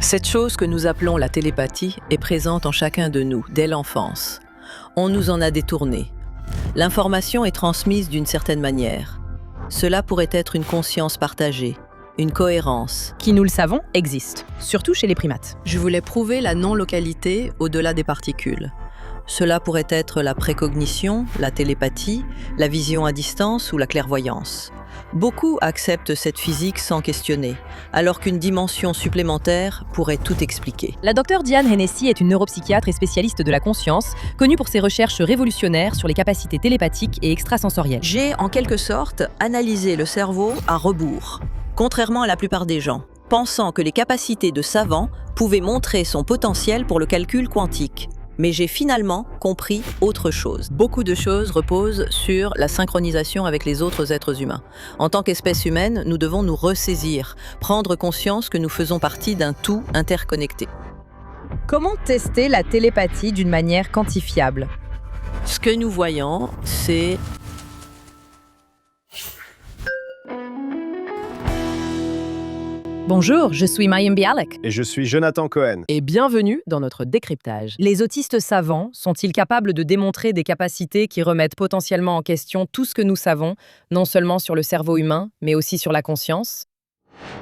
Cette chose que nous appelons la télépathie est présente en chacun de nous, dès l'enfance. On nous en a détourné. L'information est transmise d'une certaine manière. Cela pourrait être une conscience partagée, une cohérence. Qui, nous le savons, existe, surtout chez les primates. Je voulais prouver la non-localité au-delà des particules. Cela pourrait être la précognition, la télépathie, la vision à distance ou la clairvoyance. Beaucoup acceptent cette physique sans questionner, alors qu'une dimension supplémentaire pourrait tout expliquer. La docteure Diane Hennessy est une neuropsychiatre et spécialiste de la conscience, connue pour ses recherches révolutionnaires sur les capacités télépathiques et extrasensorielles. J'ai, en quelque sorte, analysé le cerveau à rebours, contrairement à la plupart des gens, pensant que les capacités de savant pouvaient montrer son potentiel pour le calcul quantique. Mais j'ai finalement compris autre chose. Beaucoup de choses reposent sur la synchronisation avec les autres êtres humains. En tant qu'espèce humaine, nous devons nous ressaisir, prendre conscience que nous faisons partie d'un tout interconnecté. Comment tester la télépathie d'une manière quantifiable? Ce que nous voyons, c'est Bonjour, je suis Mayim Bialik. Et je suis Jonathan Cohen. Et bienvenue dans notre décryptage. Les autistes savants sont-ils capables de démontrer des capacités qui remettent potentiellement en question tout ce que nous savons, non seulement sur le cerveau humain, mais aussi sur la conscience?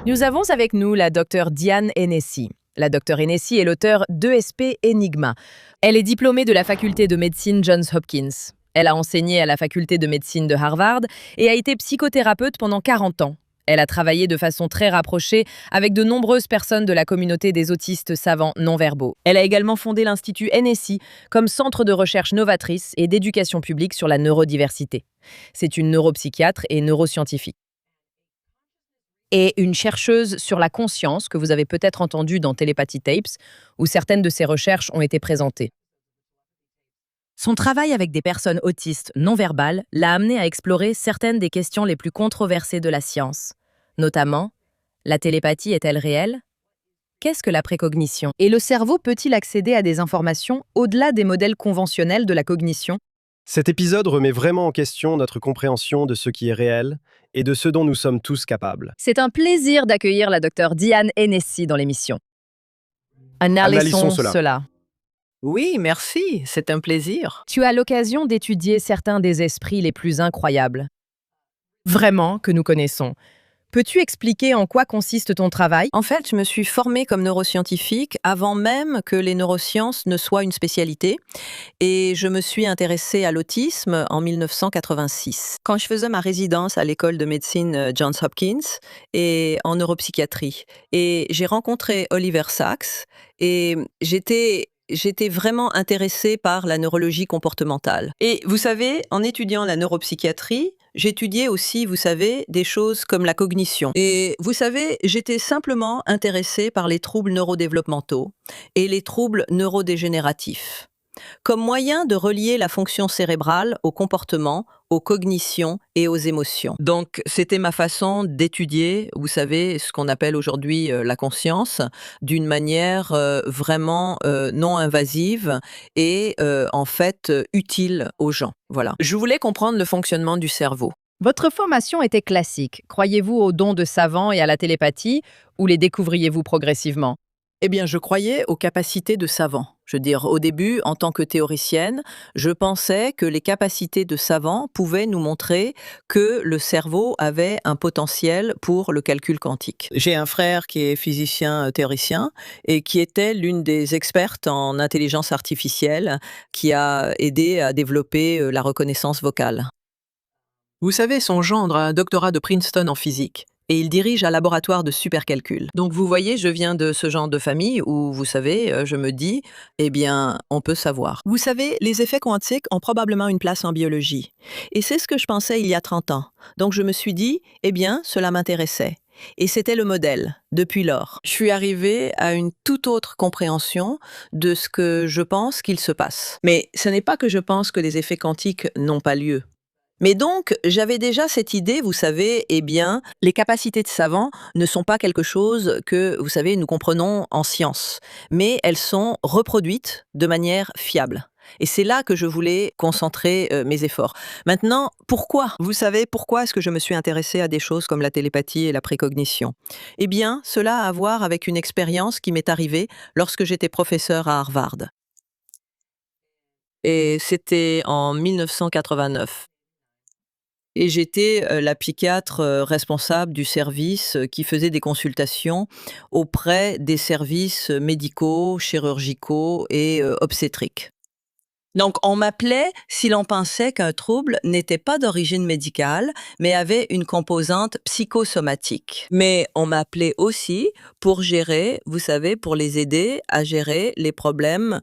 Nous avons avec nous la docteure Diane Hennessy. La docteure Hennessy est l'auteure d'ESP Enigma. Elle est diplômée de la faculté de médecine Johns Hopkins. Elle a enseigné à la faculté de médecine de Harvard et a été psychothérapeute pendant 40 ans. Elle a travaillé de façon très rapprochée avec de nombreuses personnes de la communauté des autistes savants non-verbaux. Elle a également fondé l'Institut Hennessy comme centre de recherche novatrice et d'éducation publique sur la neurodiversité. C'est une neuropsychiatre et neuroscientifique. Et une chercheuse sur la conscience que vous avez peut-être entendue dans Telepathy Tapes, où certaines de ses recherches ont été présentées. Son travail avec des personnes autistes non-verbales l'a amené à explorer certaines des questions les plus controversées de la science, notamment, la télépathie est-elle réelle? Qu'est-ce que la précognition? Et le cerveau peut-il accéder à des informations au-delà des modèles conventionnels de la cognition? Cet épisode remet vraiment en question notre compréhension de ce qui est réel et de ce dont nous sommes tous capables. C'est un plaisir d'accueillir la docteure Diane Hennessy dans l'émission. Analysons cela. Oui, merci, c'est un plaisir. Tu as l'occasion d'étudier certains des esprits les plus incroyables, vraiment, que nous connaissons. Peux-tu expliquer en quoi consiste ton travail? En fait, je me suis formée comme neuroscientifique avant même que les neurosciences ne soient une spécialité et je me suis intéressée à l'autisme en 1986, quand je faisais ma résidence à l'école de médecine Johns Hopkins et en neuropsychiatrie. Et j'ai rencontré Oliver Sacks et J'étais vraiment intéressée par la neurologie comportementale. Et vous savez, en étudiant la neuropsychiatrie, j'étudiais aussi, vous savez, des choses comme la cognition. Et vous savez, j'étais simplement intéressée par les troubles neurodéveloppementaux et les troubles neurodégénératifs, comme moyen de relier la fonction cérébrale au comportement, aux cognitions et aux émotions. Donc, c'était ma façon d'étudier, vous savez, ce qu'on appelle aujourd'hui la conscience, d'une manière vraiment non invasive et en fait utile aux gens. Voilà. Je voulais comprendre le fonctionnement du cerveau. Votre formation était classique. Croyez-vous aux dons de savants et à la télépathie, ou les découvriez-vous progressivement? Eh bien, je croyais aux capacités de savants. Je veux dire, au début, en tant que théoricienne, je pensais que les capacités de savants pouvaient nous montrer que le cerveau avait un potentiel pour le calcul quantique. J'ai un frère qui est physicien théoricien et qui était l'une des expertes en intelligence artificielle qui a aidé à développer la reconnaissance vocale. Vous savez, son gendre a un doctorat de Princeton en physique. Et il dirige un laboratoire de supercalcul. Donc vous voyez, je viens de ce genre de famille où, vous savez, je me dis, eh bien, on peut savoir. Vous savez, les effets quantiques ont probablement une place en biologie. Et c'est ce que je pensais il y a 30 ans. Donc je me suis dit, eh bien, cela m'intéressait. Et c'était le modèle, depuis lors. Je suis arrivée à une toute autre compréhension de ce que je pense qu'il se passe. Mais ce n'est pas que je pense que les effets quantiques n'ont pas lieu. Mais donc, j'avais déjà cette idée, vous savez, eh bien, les capacités de savants ne sont pas quelque chose que, vous savez, nous comprenons en science, mais elles sont reproduites de manière fiable. Et c'est là que je voulais concentrer mes efforts. Maintenant, pourquoi? Vous savez, pourquoi est-ce que je me suis intéressée à des choses comme la télépathie et la précognition? Eh bien, cela a à voir avec une expérience qui m'est arrivée lorsque j'étais professeur à Harvard. Et c'était en 1989. Et j'étais, la psychiatre, responsable du service, qui faisait des consultations auprès des services, médicaux, chirurgicaux et obstétriques. Donc on m'appelait si l'on pensait qu'un trouble n'était pas d'origine médicale, mais avait une composante psychosomatique. Mais on m'appelait aussi pour gérer, vous savez, pour les aider à gérer les problèmes,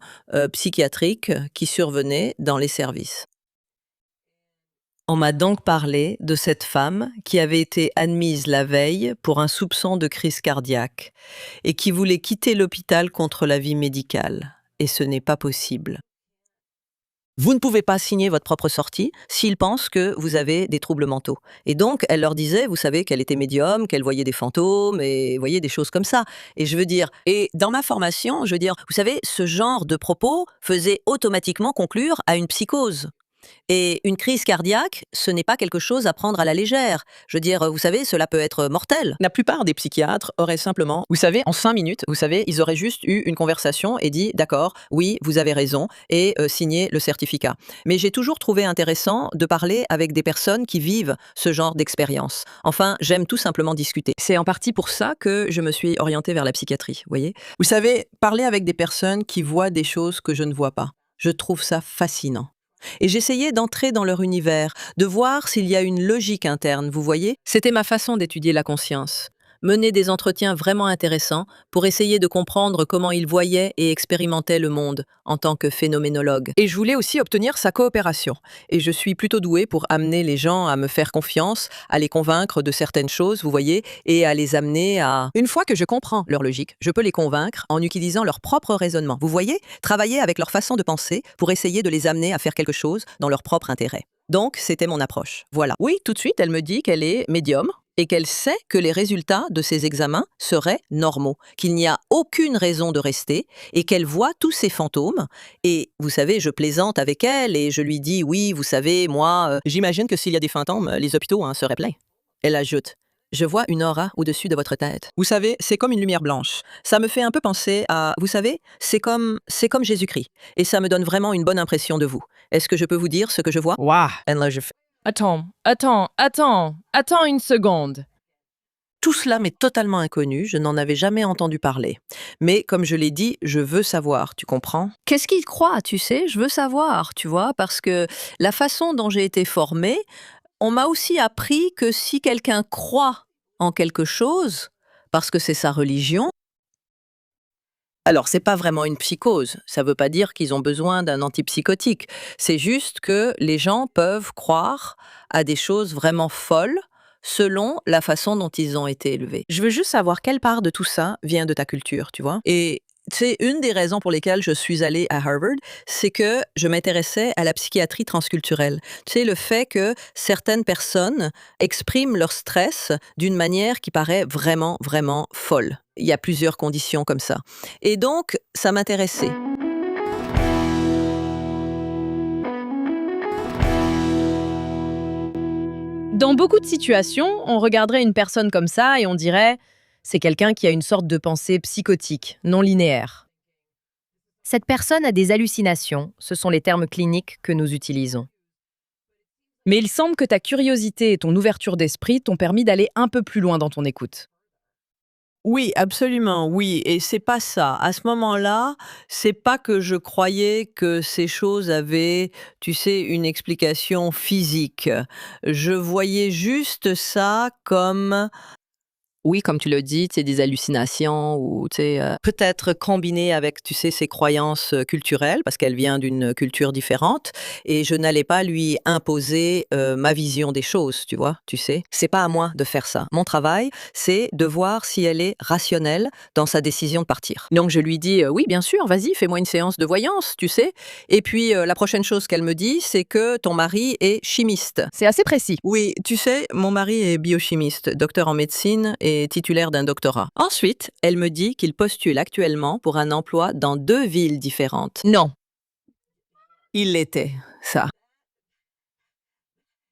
psychiatriques qui survenaient dans les services. On m'a donc parlé de cette femme qui avait été admise la veille pour un soupçon de crise cardiaque et qui voulait quitter l'hôpital contre l'avis médical. Et ce n'est pas possible. Vous ne pouvez pas signer votre propre sortie s'ils pensent que vous avez des troubles mentaux. Et donc, elle leur disait, vous savez, qu'elle était médium, qu'elle voyait des fantômes, et voyez des choses comme ça. Et je veux dire, et dans ma formation, je veux dire, vous savez, ce genre de propos faisait automatiquement conclure à une psychose. Et une crise cardiaque, ce n'est pas quelque chose à prendre à la légère. Je veux dire, vous savez, cela peut être mortel. La plupart des psychiatres auraient simplement, vous savez, en 5 minutes, vous savez, ils auraient juste eu une conversation et dit, d'accord, oui, vous avez raison, et signé le certificat. Mais j'ai toujours trouvé intéressant de parler avec des personnes qui vivent ce genre d'expérience. Enfin, j'aime tout simplement discuter. C'est en partie pour ça que je me suis orientée vers la psychiatrie, vous voyez. Vous savez, parler avec des personnes qui voient des choses que je ne vois pas, je trouve ça fascinant. Et j'essayais d'entrer dans leur univers, de voir s'il y a une logique interne, vous voyez? C'était ma façon d'étudier la conscience. Mener des entretiens vraiment intéressants pour essayer de comprendre comment ils voyaient et expérimentaient le monde en tant que phénoménologue. Et je voulais aussi obtenir sa coopération. Et je suis plutôt douée pour amener les gens à me faire confiance, à les convaincre de certaines choses, vous voyez, et à les amener à... Une fois que je comprends leur logique, je peux les convaincre en utilisant leur propre raisonnement. Vous voyez? Travailler avec leur façon de penser pour essayer de les amener à faire quelque chose dans leur propre intérêt. Donc, c'était mon approche. Voilà. Oui, tout de suite, elle me dit qu'elle est médium et qu'elle sait que les résultats de ses examens seraient normaux, qu'il n'y a aucune raison de rester et qu'elle voit tous ces fantômes. Et vous savez, je plaisante avec elle et je lui dis, oui, vous savez, moi, j'imagine que s'il y a des fantômes, les hôpitaux seraient pleins. Elle ajoute, je vois une aura au-dessus de votre tête. Vous savez, c'est comme une lumière blanche. Ça me fait un peu penser à, vous savez, c'est comme Jésus-Christ. Et ça me donne vraiment une bonne impression de vous. Est-ce que je peux vous dire ce que je vois? Waouh! Et là, je fais, Attends une seconde. tout cela m'est totalement inconnu, je n'en avais jamais entendu parler. Mais comme je l'ai dit, je veux savoir, tu comprends? Qu'est-ce qu'il croit, tu sais? Je veux savoir, tu vois, parce que la façon dont j'ai été formée, on m'a aussi appris que si quelqu'un croit en quelque chose, parce que c'est sa religion, alors c'est pas vraiment une psychose, ça veut pas dire qu'ils ont besoin d'un antipsychotique, c'est juste que les gens peuvent croire à des choses vraiment folles selon la façon dont ils ont été élevés. Je veux juste savoir quelle part de tout ça vient de ta culture, tu vois? Et c'est une des raisons pour lesquelles je suis allée à Harvard, c'est que je m'intéressais à la psychiatrie transculturelle. Tu sais, le fait que certaines personnes expriment leur stress d'une manière qui paraît vraiment, vraiment folle. Il y a plusieurs conditions comme ça. Et donc, ça m'intéressait. Dans beaucoup de situations, on regarderait une personne comme ça et on dirait c'est quelqu'un qui a une sorte de pensée psychotique, non linéaire. Cette personne a des hallucinations, ce sont les termes cliniques que nous utilisons. Mais il semble que ta curiosité et ton ouverture d'esprit t'ont permis d'aller un peu plus loin dans ton écoute. Oui, absolument, oui, et c'est pas ça. À ce moment-là, c'est pas que je croyais que ces choses avaient, tu sais, une explication physique. Je voyais juste ça comme, oui, comme tu le dis, tu sais, des hallucinations ou, tu sais, peut-être combinées avec, tu sais, ses croyances culturelles, parce qu'elle vient d'une culture différente, et je n'allais pas lui imposer ma vision des choses, tu vois, tu sais. C'est pas à moi de faire ça. Mon travail, c'est de voir si elle est rationnelle dans sa décision de partir. Donc je lui dis, oui, bien sûr, vas-y, fais-moi une séance de voyance, tu sais. Et puis la prochaine chose qu'elle me dit, c'est que ton mari est chimiste. C'est assez précis. Oui, tu sais, mon mari est biochimiste, docteur en médecine et titulaire d'un doctorat. Ensuite, elle me dit qu'il postule actuellement pour un emploi dans 2 villes différentes. Non. Il l'était, ça.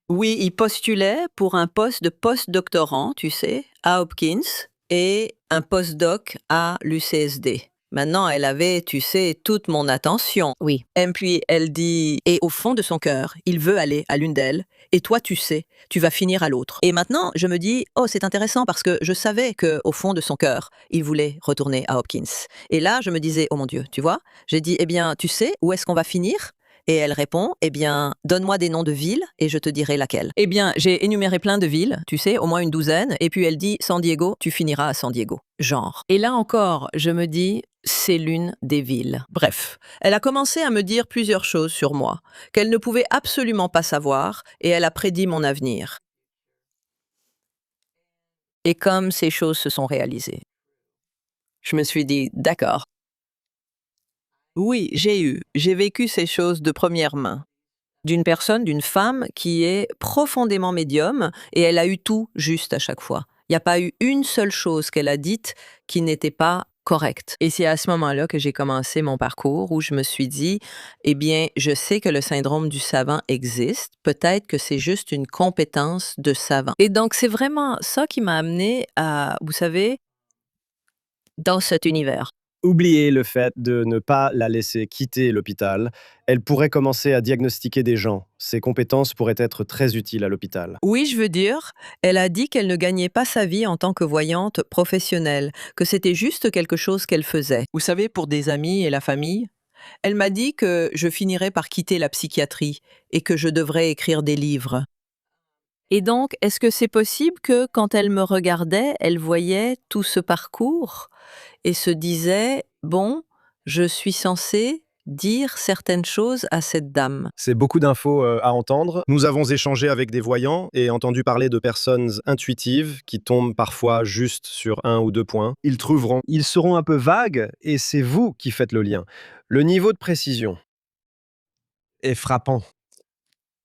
Oui, il postulait pour un poste de post-doctorant, tu sais, à Hopkins et un postdoc à l'UCSD. Maintenant, elle avait, tu sais, toute mon attention. Oui. Et puis elle dit, et au fond de son cœur, il veut aller à l'une d'elles, et toi, tu sais, tu vas finir à l'autre. Et maintenant, je me dis, oh, c'est intéressant parce que je savais que au fond de son cœur, il voulait retourner à Hopkins. Et là, je me disais, oh mon Dieu, tu vois, j'ai dit, eh bien, tu sais, où est-ce qu'on va finir? Et elle répond, eh bien, donne-moi des noms de villes et je te dirai laquelle. Eh bien, j'ai énuméré plein de villes, tu sais, au moins une douzaine, et puis elle dit, San Diego, tu finiras à San Diego. Genre. Et là encore, je me dis, c'est l'une des villes. Bref, elle a commencé à me dire plusieurs choses sur moi, qu'elle ne pouvait absolument pas savoir, et elle a prédit mon avenir. Et comme ces choses se sont réalisées, je me suis dit, d'accord. Oui, j'ai vécu ces choses de première main. D'une personne, d'une femme qui est profondément médium et elle a eu tout juste à chaque fois. Il n'y a pas eu une seule chose qu'elle a dite qui n'était pas correcte. Et c'est à ce moment-là que j'ai commencé mon parcours où je me suis dit, eh bien, je sais que le syndrome du savant existe, peut-être que c'est juste une compétence de savant. Et donc, c'est vraiment ça qui m'a amené à, vous savez, dans cet univers. Oubliez le fait de ne pas la laisser quitter l'hôpital. Elle pourrait commencer à diagnostiquer des gens. Ses compétences pourraient être très utiles à l'hôpital. Oui, je veux dire, elle a dit qu'elle ne gagnait pas sa vie en tant que voyante professionnelle, que c'était juste quelque chose qu'elle faisait. Vous savez, pour des amis et la famille, elle m'a dit que je finirais par quitter la psychiatrie et que je devrais écrire des livres. Et donc, est-ce que c'est possible que quand elle me regardait, elle voyait tout ce parcours et se disait, bon, je suis censée dire certaines choses à cette dame. C'est beaucoup d'infos à entendre. Nous avons échangé avec des voyants et entendu parler de personnes intuitives qui tombent parfois juste sur un ou deux points. Ils trouveront. Ils seront un peu vagues et c'est vous qui faites le lien. Le niveau de précision est frappant.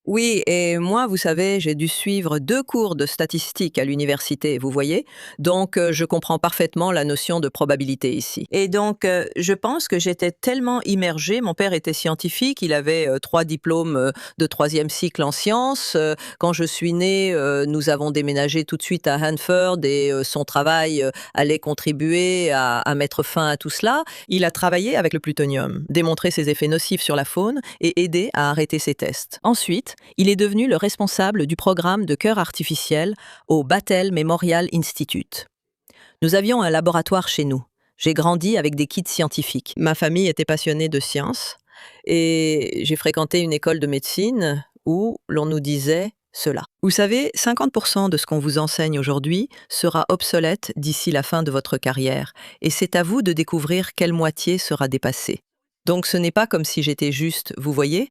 Oui, et moi, vous savez, j'ai dû suivre 2 cours de statistique à l'université, vous voyez? Donc, je comprends parfaitement la notion de probabilité ici. Et donc, je pense que j'étais tellement immergée, mon père était scientifique, il avait, 3 diplômes, de 3e cycle en sciences. Quand je suis née, nous avons déménagé tout de suite à Hanford et son travail, allait contribuer à mettre fin à tout cela. Il a travaillé avec le plutonium, démontré ses effets nocifs sur la faune et aidé à arrêter ses tests. Ensuite, il est devenu le responsable du programme de cœur artificiel au Battelle Memorial Institute. Nous avions un laboratoire chez nous. J'ai grandi avec des kits scientifiques. Ma famille était passionnée de sciences et j'ai fréquenté une école de médecine où l'on nous disait cela. Vous savez, 50% de ce qu'on vous enseigne aujourd'hui sera obsolète d'ici la fin de votre carrière et c'est à vous de découvrir quelle moitié sera dépassée. Donc ce n'est pas comme si j'étais juste, vous voyez,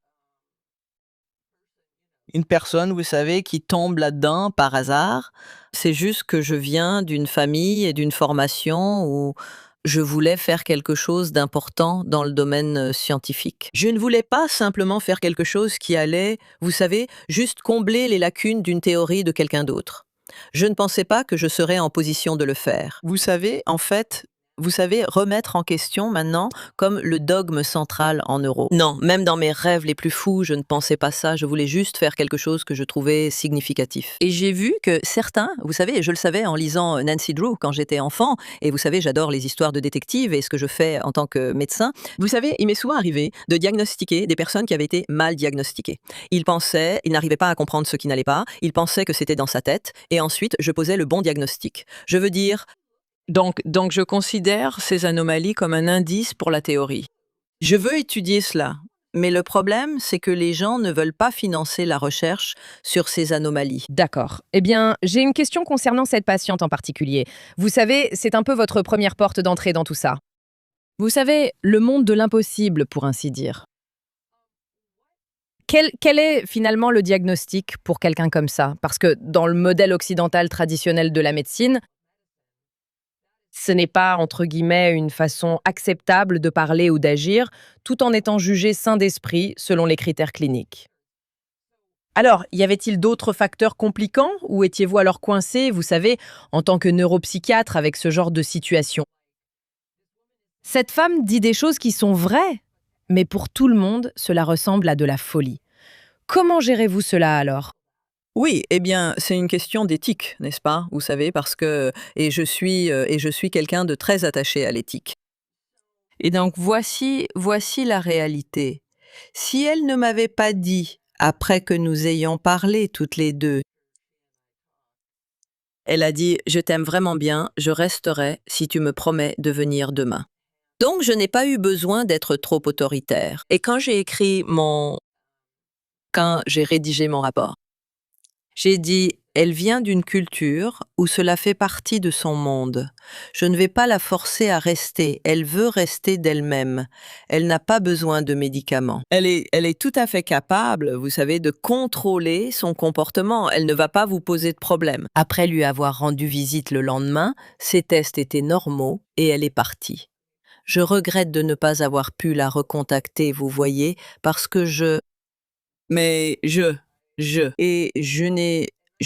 une personne, vous savez, qui tombe là-dedans par hasard. C'est juste que je viens d'une famille et d'une formation où je voulais faire quelque chose d'important dans le domaine scientifique. Je ne voulais pas simplement faire quelque chose qui allait, vous savez, juste combler les lacunes d'une théorie de quelqu'un d'autre. Je ne pensais pas que je serais en position de le faire. Vous savez, en fait, vous savez, remettre en question maintenant comme le dogme central en neuro. Non, même dans mes rêves les plus fous, je ne pensais pas ça, je voulais juste faire quelque chose que je trouvais significatif. Et j'ai vu que certains, vous savez, je le savais en lisant Nancy Drew quand j'étais enfant, et vous savez, j'adore les histoires de détectives et ce que je fais en tant que médecin. Vous savez, il m'est souvent arrivé de diagnostiquer des personnes qui avaient été mal diagnostiquées. Il n'arrivait pas à comprendre ce qui n'allait pas, il pensait que c'était dans sa tête, et ensuite je posais le bon diagnostic. Je veux dire, donc je considère ces anomalies comme un indice pour la théorie. Je veux étudier cela, mais le problème, c'est que les gens ne veulent pas financer la recherche sur ces anomalies. D'accord. Eh bien, j'ai une question concernant cette patiente en particulier. Vous savez, c'est un peu votre première porte d'entrée dans tout ça. Vous savez, le monde de l'impossible, pour ainsi dire. Quel est finalement le diagnostic pour quelqu'un comme ça? Parce que dans le modèle occidental traditionnel de la médecine, ce n'est pas, entre guillemets, une façon acceptable de parler ou d'agir, tout en étant jugé sain d'esprit selon les critères cliniques. Alors, y avait-il d'autres facteurs compliquants ou étiez-vous alors coincé, vous savez, en tant que neuropsychiatre avec ce genre de situation? Cette femme dit des choses qui sont vraies. Mais pour tout le monde, cela ressemble à de la folie. Comment gérez-vous cela alors? Oui, eh bien, c'est une question d'éthique, n'est-ce pas? Vous savez, parce que et je suis quelqu'un de très attaché à l'éthique. Et donc voici la réalité. Si elle ne m'avait pas dit, après que nous ayons parlé toutes les 2, elle a dit: «Je t'aime vraiment bien, je resterai si tu me promets de venir demain». Donc je n'ai pas eu besoin d'être trop autoritaire. Et quand j'ai rédigé mon rapport, j'ai dit: «Elle vient d'une culture où cela fait partie de son monde. Je ne vais pas la forcer à rester, elle veut rester d'elle-même. Elle n'a pas besoin de médicaments. Elle est tout à fait capable, vous savez, de contrôler son comportement. Elle ne va pas vous poser de problème». Après lui avoir rendu visite le lendemain, ses tests étaient normaux et elle est partie. Je regrette de ne pas avoir pu la recontacter, vous voyez, parce que mais je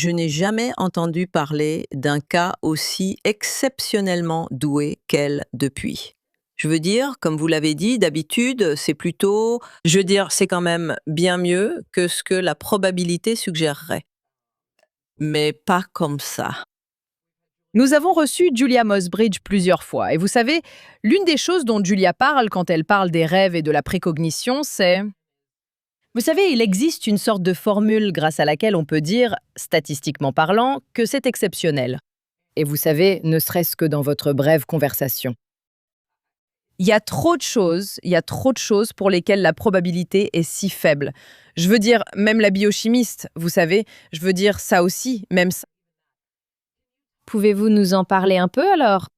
n'ai jamais entendu parler d'un cas aussi exceptionnellement doué qu'elle depuis. Je veux dire, comme vous l'avez dit, d'habitude, c'est quand même bien mieux que ce que la probabilité suggérerait. Mais pas comme ça. Nous avons reçu Julia Mosbridge plusieurs fois, et vous savez, l'une des choses dont Julia parle quand elle parle des rêves et de la précognition, c'est... Vous savez, il existe une sorte de formule grâce à laquelle on peut dire, statistiquement parlant, que c'est exceptionnel. Et vous savez, ne serait-ce que dans votre brève conversation. Il y a trop de choses pour lesquelles la probabilité est si faible. Je veux dire, même la biochimiste, vous savez, je veux dire ça aussi, même ça. Pouvez-vous nous en parler un peu alors?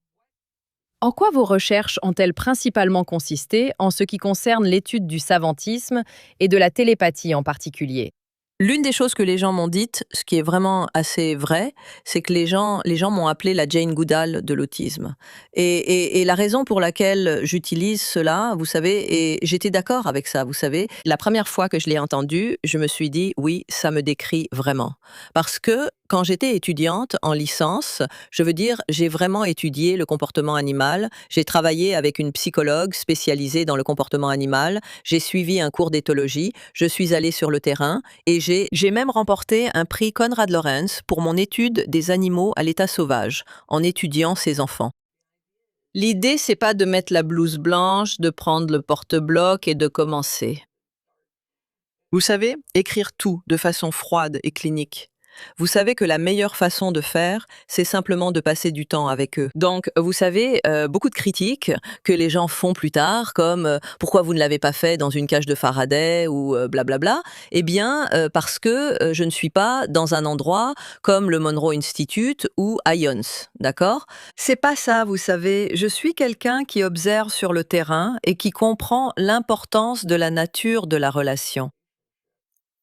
En quoi vos recherches ont-elles principalement consisté en ce qui concerne l'étude du savantisme et de la télépathie en particulier? L'une des choses que les gens m'ont dites, ce qui est vraiment assez vrai, c'est que les gens m'ont appelée la Jane Goodall de l'autisme. Et la raison pour laquelle j'utilise cela, vous savez, et j'étais d'accord avec ça, vous savez. La première fois que je l'ai entendu, je me suis dit, oui, ça me décrit vraiment. Parce que quand j'étais étudiante en licence, je veux dire, j'ai vraiment étudié le comportement animal. J'ai travaillé avec une psychologue spécialisée dans le comportement animal. J'ai suivi un cours d'éthologie. Je suis allée sur le terrain et j'ai même remporté un prix Konrad Lorenz pour mon étude des animaux à l'état sauvage, en étudiant ces enfants. L'idée, c'est pas de mettre la blouse blanche, de prendre le porte-bloc et de commencer. Vous savez, écrire tout de façon froide et clinique. Vous savez que la meilleure façon de faire, c'est simplement de passer du temps avec eux. Donc, vous savez, beaucoup de critiques que les gens font plus tard, comme pourquoi vous ne l'avez pas fait dans une cage de Faraday ou blablabla. Eh bien, parce que je ne suis pas dans un endroit comme le Monroe Institute ou IONS, d'accord? C'est pas ça, vous savez. Je suis quelqu'un qui observe sur le terrain et qui comprend l'importance de la nature de la relation.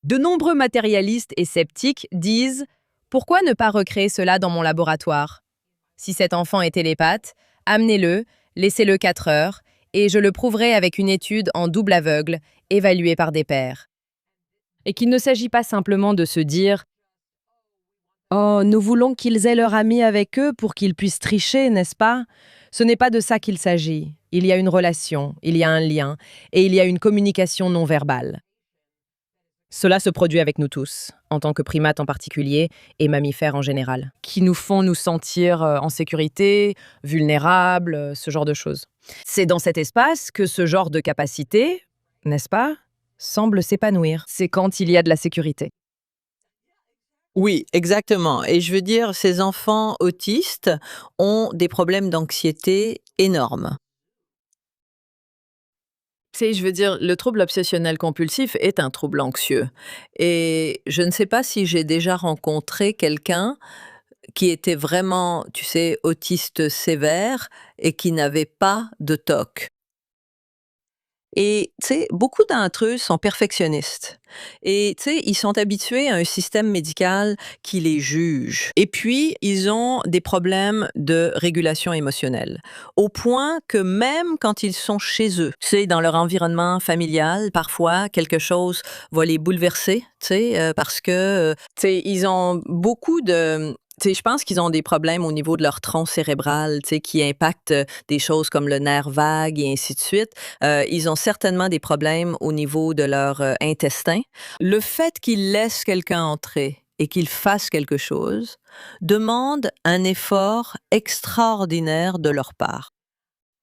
De nombreux matérialistes et sceptiques disent: pourquoi ne pas recréer cela dans mon laboratoire? Si cet enfant est télépathe, amenez-le, laissez-le 4 heures, et je le prouverai avec une étude en double aveugle, évaluée par des pairs. Et qu'il ne s'agit pas simplement de se dire: oh, nous voulons qu'ils aient leur ami avec eux pour qu'ils puissent tricher, n'est-ce pas? Ce n'est pas de ça qu'il s'agit. Il y a une relation, il y a un lien, et il y a une communication non verbale. Cela se produit avec nous tous, en tant que primates en particulier et mammifères en général, qui nous font nous sentir en sécurité, vulnérables, ce genre de choses. C'est dans cet espace que ce genre de capacité, n'est-ce pas, semble s'épanouir. C'est quand il y a de la sécurité. Oui, exactement. Et je veux dire, ces enfants autistes ont des problèmes d'anxiété énormes. C'est, je veux dire, le trouble obsessionnel compulsif est un trouble anxieux. Et je ne sais pas si j'ai déjà rencontré quelqu'un qui était vraiment, tu sais, autiste sévère et qui n'avait pas de TOC. Et tu sais, beaucoup d'intrus sont perfectionnistes et tu sais, ils sont habitués à un système médical qui les juge et puis ils ont des problèmes de régulation émotionnelle, au point que même quand ils sont chez eux, tu sais, dans leur environnement familial, parfois quelque chose va les bouleverser, tu sais, parce que, tu sais, ils ont beaucoup Tu sais, je pense qu'ils ont des problèmes au niveau de leur tronc cérébral, tu sais, qui impactent des choses comme le nerf vague et ainsi de suite. Ils ont certainement des problèmes au niveau de leur intestin. Le fait qu'ils laissent quelqu'un entrer et qu'ils fassent quelque chose demande un effort extraordinaire de leur part.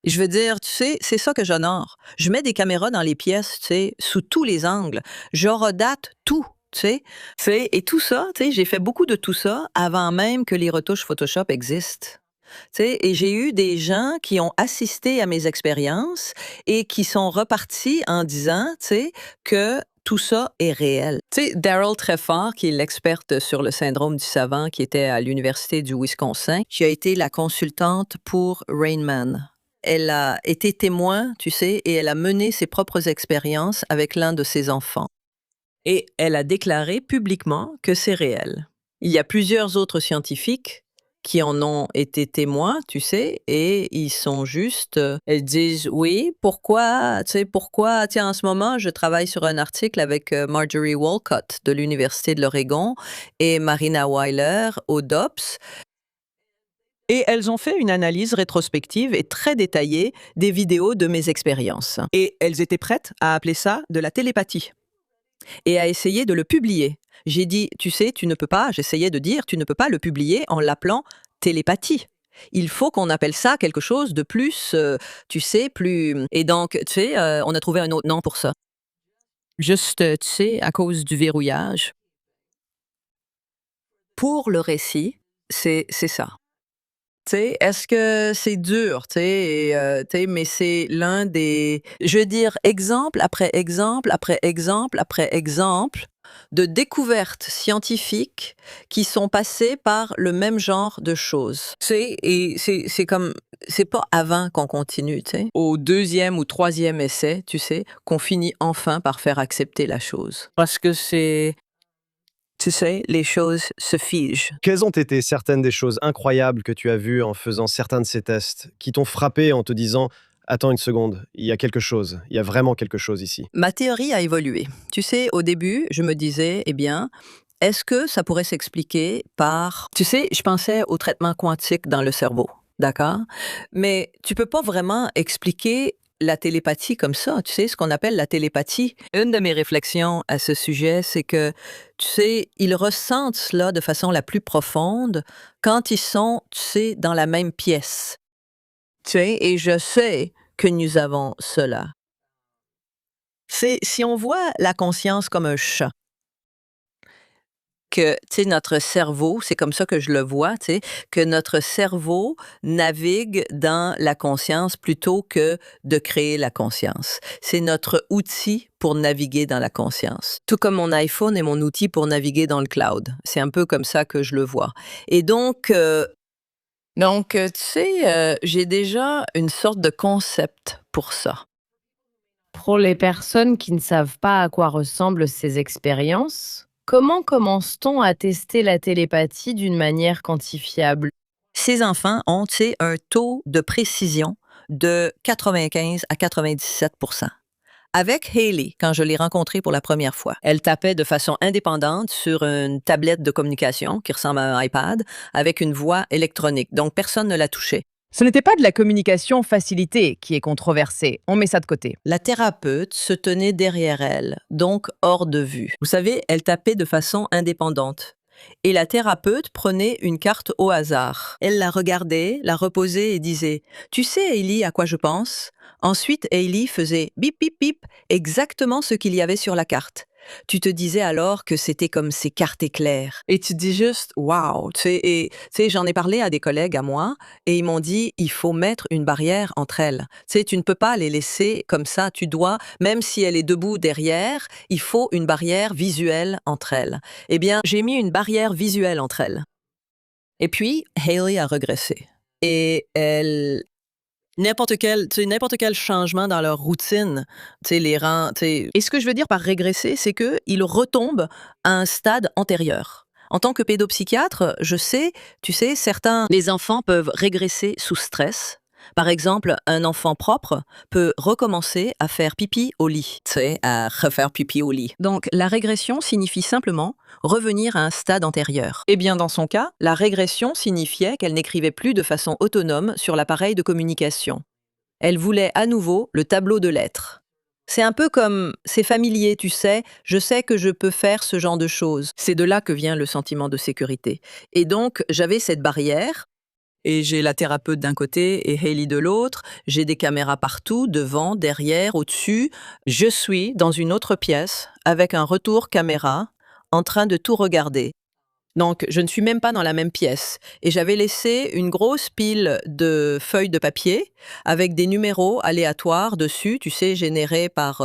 Je veux dire, tu sais, c'est ça que j'honore. Je mets des caméras dans les pièces, tu sais, sous tous les angles. Je redate tout, tu sais. Et tout ça, tu sais, j'ai fait beaucoup de tout ça avant même que les retouches Photoshop existent. Tu sais, et j'ai eu des gens qui ont assisté à mes expériences et qui sont repartis en disant, tu sais, que tout ça est réel. Tu sais, Daryl Treffort, qui est l'experte sur le syndrome du savant, qui était à l'Université du Wisconsin, qui a été la consultante pour Rain Man. Elle a été témoin, tu sais, et elle a mené ses propres expériences avec l'un de ses enfants. Et elle a déclaré publiquement que c'est réel. Il y a plusieurs autres scientifiques qui en ont été témoins, tu sais, et ils sont juste, elles disent oui, pourquoi, tu sais, pourquoi, tiens, en ce moment, je travaille sur un article avec Marjorie Walcott de l'Université de l'Oregon et Marina Weiler au DOPS. Et elles ont fait une analyse rétrospective et très détaillée des vidéos de mes expériences. Et elles étaient prêtes à appeler ça de la télépathie et à essayer de le publier. J'ai dit, tu sais, tu ne peux pas, j'essayais de dire, tu ne peux pas le publier en l'appelant télépathie. Il faut qu'on appelle ça quelque chose de plus, tu sais, plus... Et donc, tu sais, on a trouvé un autre nom pour ça. Juste, tu sais, à cause du verrouillage. Pour le récit, c'est ça. Tu sais, est-ce que c'est dur, tu sais, tu sais, mais c'est l'un des, je veux dire, exemple après exemple après exemple après exemple de découvertes scientifiques qui sont passées par le même genre de choses. Tu sais, et c'est comme, c'est pas avant qu'on continue, tu sais, au deuxième ou troisième essai, tu sais, qu'on finit enfin par faire accepter la chose. Parce que c'est, tu sais, les choses se figent. Quelles ont été certaines des choses incroyables que tu as vues en faisant certains de ces tests, qui t'ont frappé en te disant: «Attends une seconde, il y a quelque chose, il y a vraiment quelque chose ici»? Ma théorie a évolué. Tu sais, au début, je me disais, eh bien, est-ce que ça pourrait s'expliquer par... Tu sais, je pensais au traitement quantique dans le cerveau, d'accord? Mais tu peux pas vraiment expliquer la télépathie comme ça, tu sais, ce qu'on appelle la télépathie. Une de mes réflexions à ce sujet, c'est que, tu sais, ils ressentent cela de façon la plus profonde quand ils sont, tu sais, dans la même pièce. Tu sais, et je sais que nous avons cela. C'est si on voit la conscience comme un chat, que, tu sais, notre cerveau, c'est comme ça que je le vois, tu sais, que notre cerveau navigue dans la conscience plutôt que de créer la conscience. C'est notre outil pour naviguer dans la conscience. Tout comme mon iPhone est mon outil pour naviguer dans le cloud. C'est un peu comme ça que je le vois. Et donc, tu sais, j'ai déjà une sorte de concept pour ça. Pour les personnes qui ne savent pas à quoi ressemblent ces expériences, comment commence-t-on à tester la télépathie d'une manière quantifiable? Ces enfants ont, tu sais, un taux de précision de 95 à 97 avec Hailey, quand je l'ai rencontrée pour la première fois. Elle tapait de façon indépendante sur une tablette de communication qui ressemble à un iPad avec une voix électronique. Donc, personne ne la touchait. Ce n'était pas de la communication facilitée qui est controversée. On met ça de côté. La thérapeute se tenait derrière elle, donc hors de vue. Vous savez, elle tapait de façon indépendante. Et la thérapeute prenait une carte au hasard. Elle la regardait, la reposait et disait « Tu sais, Hailey, à quoi je pense ?» Ensuite, Hailey faisait « bip, bip, bip », exactement ce qu'il y avait sur la carte. Tu te disais alors que c'était comme ces cartes éclairs. Et tu dis juste « Wow !» Tu sais, et tu sais, j'en ai parlé à des collègues à moi et ils m'ont dit « Il faut mettre une barrière entre elles. » Tu sais, tu ne peux pas les laisser comme ça. Tu dois, même si elle est debout derrière, il faut une barrière visuelle entre elles. Eh bien, j'ai mis une barrière visuelle entre elles. Et puis, Hailey a régressé. Et elle... n'importe quel changement dans leur routine, tu sais, les rend... Et ce que je veux dire par régresser, c'est qu'ils retombent à un stade antérieur. En tant que pédopsychiatre, je sais, tu sais, les enfants peuvent régresser sous stress, Par exemple, un enfant propre peut recommencer à faire pipi au lit. Tu sais, à refaire pipi au lit. Donc, la régression signifie simplement revenir à un stade antérieur. Eh bien, dans son cas, la régression signifiait qu'elle n'écrivait plus de façon autonome sur l'appareil de communication. Elle voulait à nouveau le tableau de lettres. C'est un peu comme, c'est familier, tu sais, je sais que je peux faire ce genre de choses. C'est de là que vient le sentiment de sécurité. Et donc, j'avais cette barrière, et j'ai la thérapeute d'un côté et Hailey de l'autre, j'ai des caméras partout, devant, derrière, au-dessus. Je suis dans une autre pièce, avec un retour caméra, en train de tout regarder. Donc, je ne suis même pas dans la même pièce. Et j'avais laissé une grosse pile de feuilles de papier avec des numéros aléatoires dessus, tu sais, générés par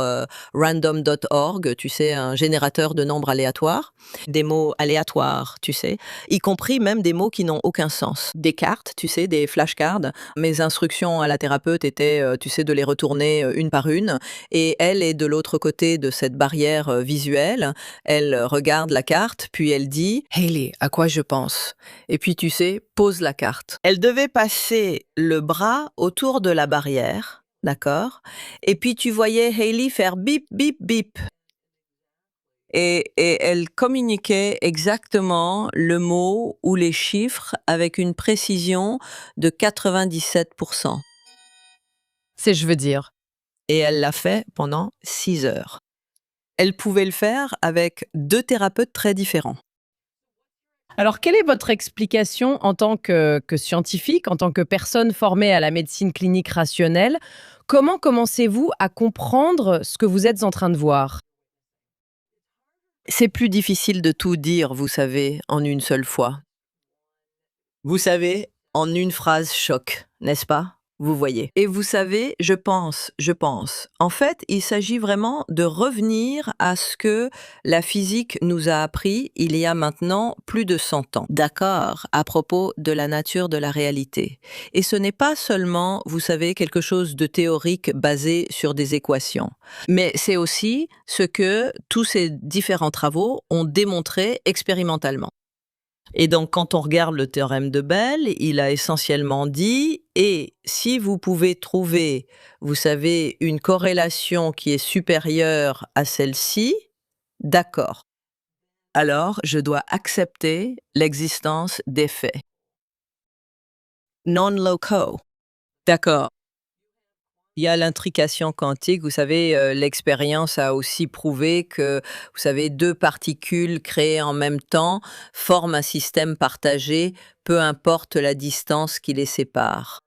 random.org, tu sais, un générateur de nombres aléatoires. Des mots aléatoires, tu sais, y compris même des mots qui n'ont aucun sens. Des cartes, tu sais, des flashcards. Mes instructions à la thérapeute étaient, tu sais, de les retourner une par une. Et elle est de l'autre côté de cette barrière visuelle. Elle regarde la carte, puis elle dit « Hailey, à quoi je pense ?» Et puis tu sais, pose la carte. Elle devait passer le bras autour de la barrière, d'accord? Et puis tu voyais Hailey faire bip, bip, bip. Et elle communiquait exactement le mot ou les chiffres avec une précision de 97%. Je veux dire. Et elle l'a fait pendant 6 heures. Elle pouvait le faire avec 2 thérapeutes très différents. Alors, quelle est votre explication en tant que scientifique, en tant que personne formée à la médecine clinique rationnelle? Comment commencez-vous à comprendre ce que vous êtes en train de voir? C'est plus difficile de tout dire, vous savez, en une seule fois. Vous savez, en une phrase choc, n'est-ce pas? Vous voyez. Et vous savez, je pense. En fait, il s'agit vraiment de revenir à ce que la physique nous a appris il y a maintenant plus de 100 ans. D'accord, à propos de la nature de la réalité. Et ce n'est pas seulement, vous savez, quelque chose de théorique basé sur des équations. Mais c'est aussi ce que tous ces différents travaux ont démontré expérimentalement. Et donc, quand on regarde le théorème de Bell, il a essentiellement dit « Et si vous pouvez trouver, vous savez, une corrélation qui est supérieure à celle-ci, d'accord. Alors, je dois accepter l'existence des faits. Non-locaux. D'accord. Il y a l'intrication quantique, vous savez, l'expérience a aussi prouvé que, vous savez, 2 particules créées en même temps forment un système partagé, peu importe la distance qui les sépare.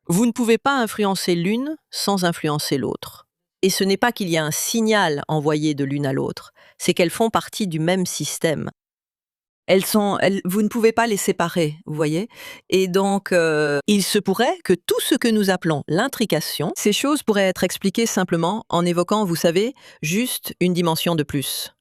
Vous ne pouvez pas influencer l'une sans influencer l'autre. Et ce n'est pas qu'il y a un signal envoyé de l'une à l'autre, c'est qu'elles font partie du même système. Vous ne pouvez pas les séparer, vous voyez? Et donc, il se pourrait que tout ce que nous appelons l'intrication, ces choses pourraient être expliquées simplement en évoquant, vous savez, juste une dimension de plus.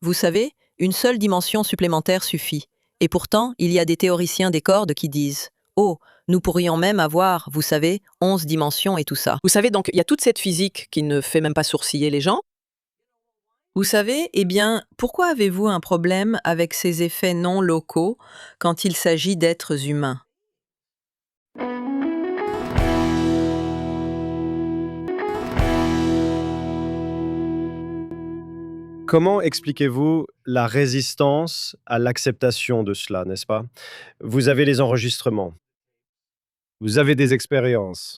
Vous savez, une seule dimension supplémentaire suffit. Et pourtant, il y a des théoriciens des cordes qui disent « Oh, nous pourrions même avoir, vous savez, 11 dimensions et tout ça. » Vous savez, donc, il y a toute cette physique qui ne fait même pas sourciller les gens. Vous savez, eh bien, pourquoi avez-vous un problème avec ces effets non locaux quand il s'agit d'êtres humains? Comment expliquez-vous la résistance à l'acceptation de cela, n'est-ce pas? Vous avez les enregistrements, vous avez des expériences.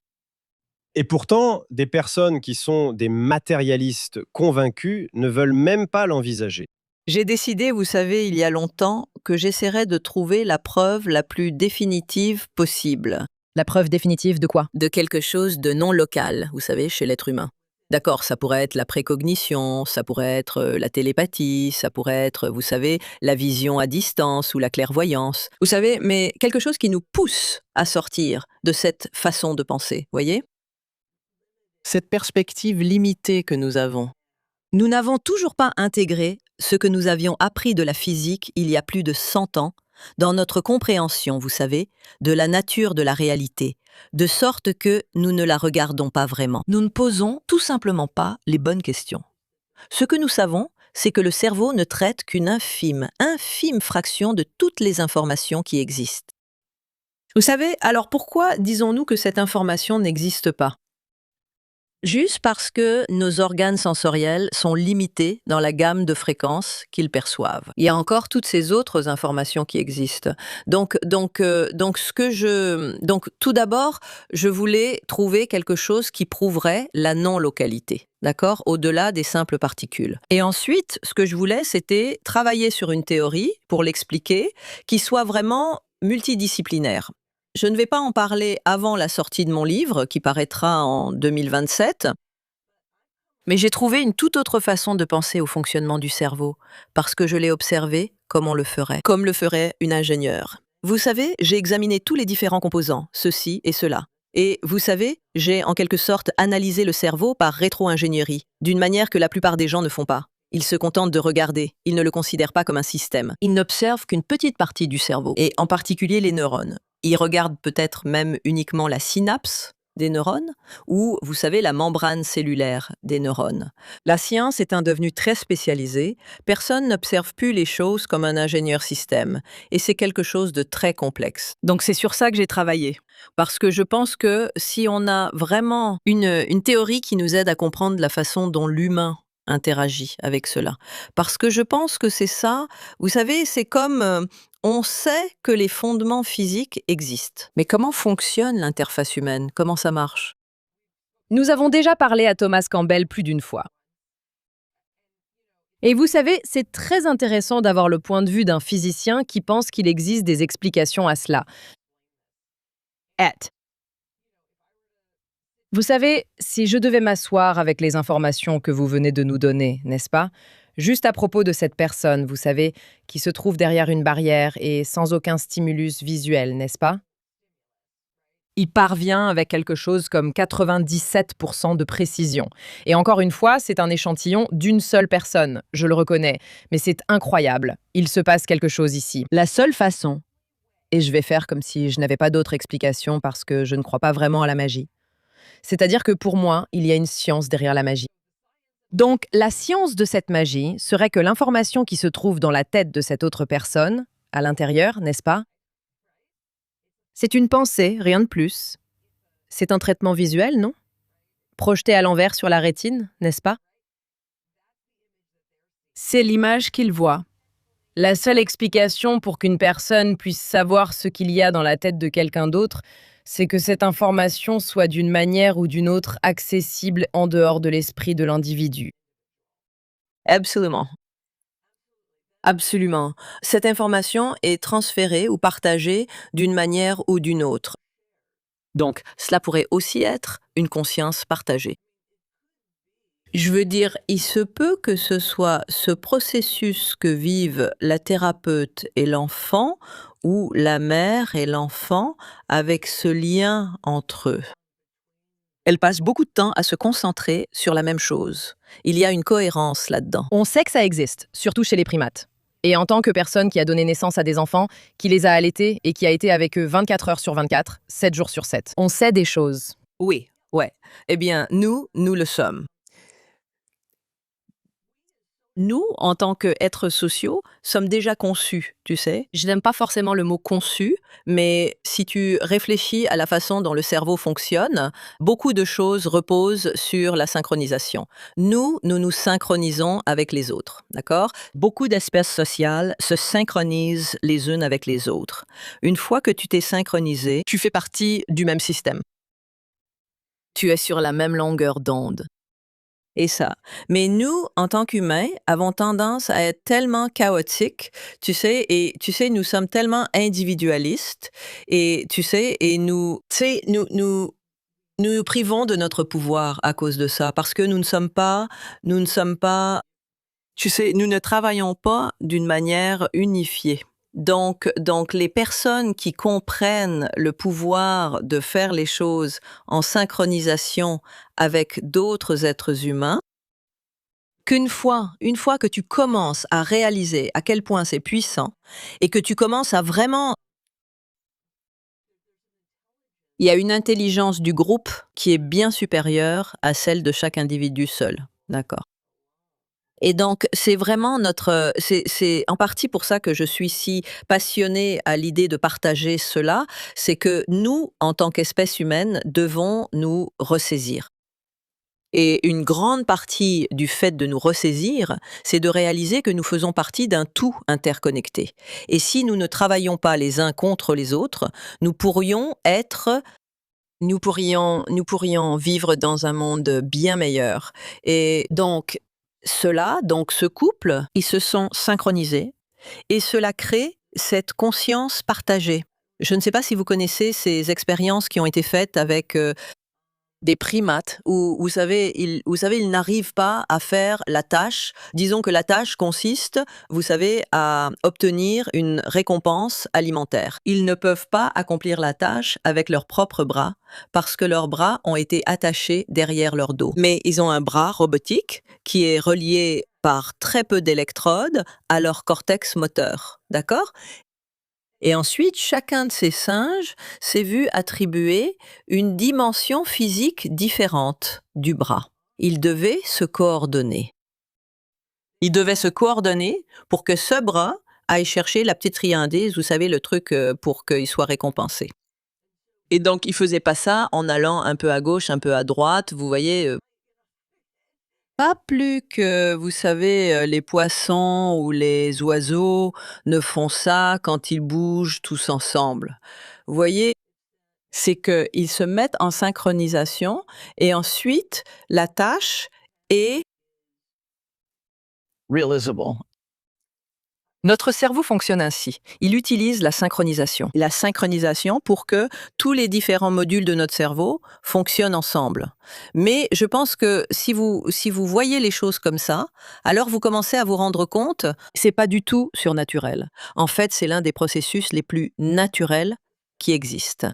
Et pourtant, des personnes qui sont des matérialistes convaincus ne veulent même pas l'envisager. J'ai décidé, vous savez, il y a longtemps, que j'essaierais de trouver la preuve la plus définitive possible. La preuve définitive de quoi? De quelque chose de non local, vous savez, chez l'être humain. D'accord, ça pourrait être la précognition, ça pourrait être la télépathie, ça pourrait être, vous savez, la vision à distance ou la clairvoyance. Vous savez, mais quelque chose qui nous pousse à sortir de cette façon de penser, voyez? Cette perspective limitée que nous avons. Nous n'avons toujours pas intégré ce que nous avions appris de la physique il y a plus de 100 ans dans notre compréhension, vous savez, de la nature de la réalité, de sorte que nous ne la regardons pas vraiment. Nous ne posons tout simplement pas les bonnes questions. Ce que nous savons, c'est que le cerveau ne traite qu'une infime fraction de toutes les informations qui existent. Vous savez, alors pourquoi disons-nous que cette information n'existe pas? Juste parce que nos organes sensoriels sont limités dans la gamme de fréquences qu'ils perçoivent. Il y a encore toutes ces autres informations qui existent. Donc tout d'abord, je voulais trouver quelque chose qui prouverait la non-localité, d'accord, au-delà des simples particules. Et ensuite, ce que je voulais, c'était travailler sur une théorie pour l'expliquer, qui soit vraiment multidisciplinaire. Je ne vais pas en parler avant la sortie de mon livre, qui paraîtra en 2027, mais j'ai trouvé une toute autre façon de penser au fonctionnement du cerveau, parce que je l'ai observé comme on le ferait, comme le ferait une ingénieure. Vous savez, j'ai examiné tous les différents composants, ceci et cela. Et vous savez, j'ai en quelque sorte analysé le cerveau par rétro-ingénierie, d'une manière que la plupart des gens ne font pas. Ils se contentent de regarder, ils ne le considèrent pas comme un système. Ils n'observent qu'une petite partie du cerveau, et en particulier les neurones. Ils regardent peut-être même uniquement la synapse des neurones, ou, vous savez, la membrane cellulaire des neurones. La science étant devenue très spécialisée, personne n'observe plus les choses comme un ingénieur système, et c'est quelque chose de très complexe. Donc c'est sur ça que j'ai travaillé, parce que je pense que si on a vraiment une théorie qui nous aide à comprendre la façon dont l'humain interagit avec cela, parce que je pense que c'est ça, vous savez, c'est comme on sait que les fondements physiques existent. Mais comment fonctionne l'interface humaine? Comment ça marche? Nous avons déjà parlé à Thomas Campbell plus d'une fois. Et vous savez, c'est très intéressant d'avoir le point de vue d'un physicien qui pense qu'il existe des explications à cela. Vous savez, si je devais m'asseoir avec les informations que vous venez de nous donner, n'est-ce pas? Juste à propos de cette personne, vous savez, qui se trouve derrière une barrière et sans aucun stimulus visuel, n'est-ce pas? Il parvient avec quelque chose comme 97% de précision. Et encore une fois, c'est un échantillon d'une seule personne, je le reconnais, mais c'est incroyable. Il se passe quelque chose ici. La seule façon, et je vais faire comme si je n'avais pas d'autre explication parce que je ne crois pas vraiment à la magie. C'est-à-dire que pour moi, il y a une science derrière la magie. Donc, la science de cette magie serait que l'information qui se trouve dans la tête de cette autre personne, à l'intérieur, n'est-ce pas? C'est une pensée, rien de plus. C'est un traitement visuel, non? Projeté à l'envers sur la rétine, n'est-ce pas? C'est l'image qu'il voit. La seule explication pour qu'une personne puisse savoir ce qu'il y a dans la tête de quelqu'un d'autre, c'est que cette information soit d'une manière ou d'une autre accessible en dehors de l'esprit de l'individu. Absolument. Absolument. Cette information est transférée ou partagée d'une manière ou d'une autre. Donc, cela pourrait aussi être une conscience partagée. Je veux dire, il se peut que ce soit ce processus que vivent la thérapeute et l'enfant, ou la mère et l'enfant, avec ce lien entre eux. Elle passe beaucoup de temps à se concentrer sur la même chose. Il y a une cohérence là-dedans. On sait que ça existe, surtout chez les primates. Et en tant que personne qui a donné naissance à des enfants, qui les a allaités et qui a été avec eux 24 heures sur 24, 7 jours sur 7, on sait des choses. Oui, ouais. Eh bien, nous le sommes. Nous, en tant qu'êtres sociaux, sommes déjà conçus, tu sais. Je n'aime pas forcément le mot conçu, mais si tu réfléchis à la façon dont le cerveau fonctionne, beaucoup de choses reposent sur la synchronisation. Nous nous synchronisons avec les autres, d'accord? Beaucoup d'espèces sociales se synchronisent les unes avec les autres. Une fois que tu t'es synchronisé, tu fais partie du même système. Tu es sur la même longueur d'onde. Et ça. Mais nous, en tant qu'humains, avons tendance à être tellement chaotiques, tu sais, et tu sais, nous sommes tellement individualistes, et tu sais, et nous, tu sais, nous privons de notre pouvoir à cause de ça, parce que nous ne sommes pas, tu sais, nous ne travaillons pas d'une manière unifiée. Donc, les personnes qui comprennent le pouvoir de faire les choses en synchronisation avec d'autres êtres humains, une fois que tu commences à réaliser à quel point c'est puissant et que tu commences à vraiment... Il y a une intelligence du groupe qui est bien supérieure à celle de chaque individu seul, d'accord? Et donc, c'est vraiment c'est en partie pour ça que je suis si passionnée à l'idée de partager cela, c'est que nous, en tant qu'espèce humaine, devons nous ressaisir. Et une grande partie du fait de nous ressaisir, c'est de réaliser que nous faisons partie d'un tout interconnecté. Et si nous ne travaillons pas les uns contre les autres, nous pourrions être nous pourrions vivre dans un monde bien meilleur. Et donc ce couple, ils se sont synchronisés et cela crée cette conscience partagée. Je ne sais pas si vous connaissez ces expériences qui ont été faites avec des primates où, ils n'arrivent pas à faire la tâche. Disons que la tâche consiste, vous savez, à obtenir une récompense alimentaire. Ils ne peuvent pas accomplir la tâche avec leurs propres bras parce que leurs bras ont été attachés derrière leur dos. Mais ils ont un bras robotique qui est relié par très peu d'électrodes à leur cortex moteur. D'accord? Et ensuite, chacun de ces singes s'est vu attribuer une dimension physique différente du bras. Ils devaient se coordonner. Ils devaient se coordonner pour que ce bras aille chercher la petite friandise, vous savez, le truc pour qu'il soit récompensé. Et donc, ils faisaient pas ça en allant un peu à gauche, un peu à droite, vous voyez. Pas plus que, vous savez, les poissons ou les oiseaux ne font ça quand ils bougent tous ensemble. Vous voyez, c'est qu'ils se mettent en synchronisation et ensuite la tâche est realizable. Notre cerveau fonctionne ainsi. Il utilise la synchronisation. La synchronisation pour que tous les différents modules de notre cerveau fonctionnent ensemble. Mais je pense que si vous voyez les choses comme ça, alors vous commencez à vous rendre compte, c'est pas du tout surnaturel. En fait, c'est l'un des processus les plus naturels qui existent.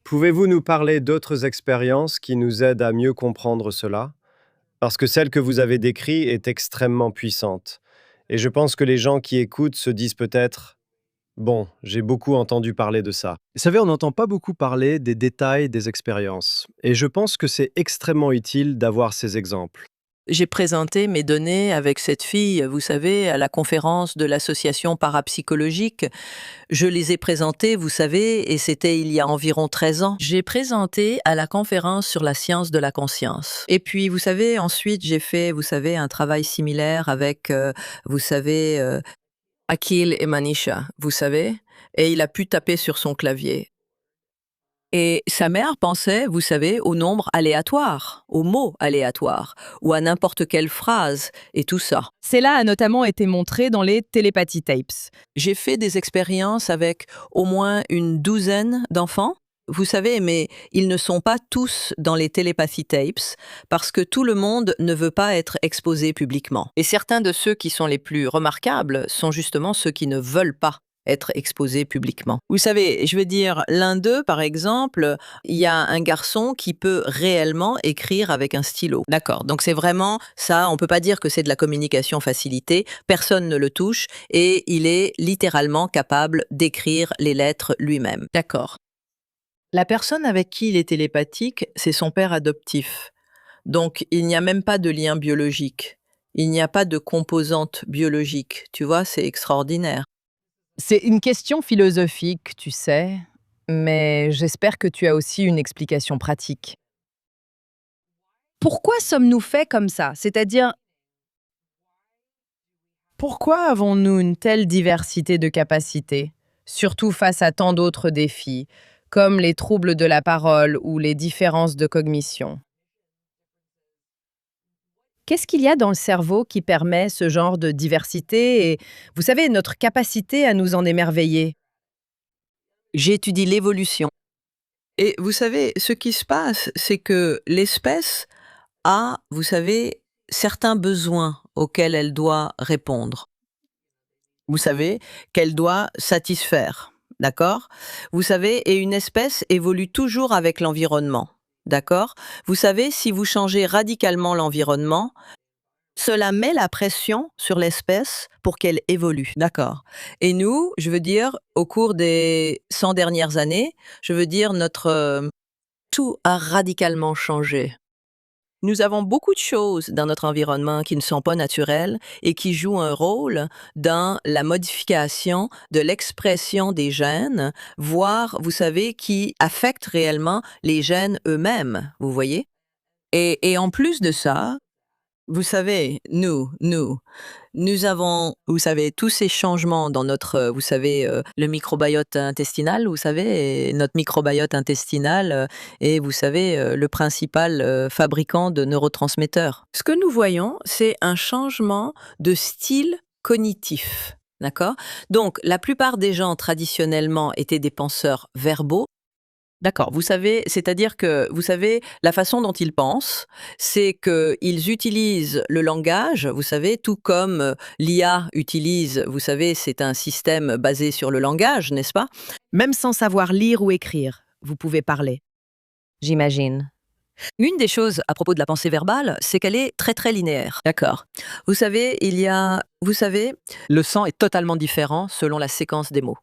Pouvez-vous nous parler d'autres expériences qui nous aident à mieux comprendre cela? Parce que celle que vous avez décrite est extrêmement puissante. Et je pense que les gens qui écoutent se disent peut-être: bon, j'ai beaucoup entendu parler de ça. Vous savez, on n'entend pas beaucoup parler des détails des expériences. Et je pense que c'est extrêmement utile d'avoir ces exemples. J'ai présenté mes données avec cette fille, vous savez, à la conférence de l'association parapsychologique. Je les ai présentées, vous savez, et c'était il y a environ 13 ans. J'ai présenté à la conférence sur la science de la conscience. Et puis, vous savez, ensuite, j'ai fait, vous savez, un travail similaire avec, vous savez, Akil et Manisha, vous savez, et il a pu taper sur son clavier. Et sa mère pensait, vous savez, au nombre aléatoire, aux mots aléatoires, ou à n'importe quelle phrase, et tout ça. Cela a notamment été montré dans les télépathy tapes. J'ai fait des expériences avec au moins une douzaine d'enfants. Vous savez, mais ils ne sont pas tous dans les télépathy tapes parce que tout le monde ne veut pas être exposé publiquement. Et certains de ceux qui sont les plus remarquables sont justement ceux qui ne veulent pas être exposés publiquement. Vous savez, je veux dire, l'un d'eux, par exemple, il y a un garçon qui peut réellement écrire avec un stylo. D'accord. Donc c'est vraiment ça, on peut pas dire que c'est de la communication facilitée, personne ne le touche et il est littéralement capable d'écrire les lettres lui-même. D'accord. La personne avec qui il est télépathique, c'est son père adoptif. Donc il n'y a même pas de lien biologique. Il n'y a pas de composante biologique. Tu vois, c'est extraordinaire. C'est une question philosophique, tu sais, mais j'espère que tu as aussi une explication pratique. Pourquoi sommes-nous faits comme ça? C'est-à-dire, pourquoi avons-nous une telle diversité de capacités, surtout face à tant d'autres défis, comme les troubles de la parole ou les différences de cognition? Qu'est-ce qu'il y a dans le cerveau qui permet ce genre de diversité et, vous savez, notre capacité à nous en émerveiller? J'étudie l'évolution. Et vous savez, ce qui se passe, c'est que l'espèce a, vous savez, certains besoins auxquels elle doit répondre. Vous savez, qu'elle doit satisfaire. D'accord? Vous savez, et une espèce évolue toujours avec l'environnement. D'accord? Vous savez, si vous changez radicalement l'environnement, cela met la pression sur l'espèce pour qu'elle évolue. D'accord? Et nous, je veux dire, au cours des 100 dernières années, je veux dire, tout a radicalement changé. Nous avons beaucoup de choses dans notre environnement qui ne sont pas naturelles et qui jouent un rôle dans la modification de l'expression des gènes, voire, vous savez, qui affectent réellement les gènes eux-mêmes, vous voyez? Et en plus de ça, vous savez, nous avons, vous savez, tous ces changements dans notre, vous savez, le microbiote intestinal, vous savez, et notre microbiote intestinal est, vous savez, le principal fabricant de neurotransmetteurs. Ce que nous voyons, c'est un changement de style cognitif. D'accord? Donc, la plupart des gens traditionnellement étaient des penseurs verbaux. D'accord, vous savez, c'est-à-dire que, vous savez, la façon dont ils pensent, c'est qu'ils utilisent le langage, vous savez, tout comme l'IA utilise, vous savez, c'est un système basé sur le langage, n'est-ce pas? Même sans savoir lire ou écrire, vous pouvez parler. J'imagine. Une des choses à propos de la pensée verbale, c'est qu'elle est très très linéaire. D'accord. Vous savez, vous savez, le sang est totalement différent selon la séquence des mots.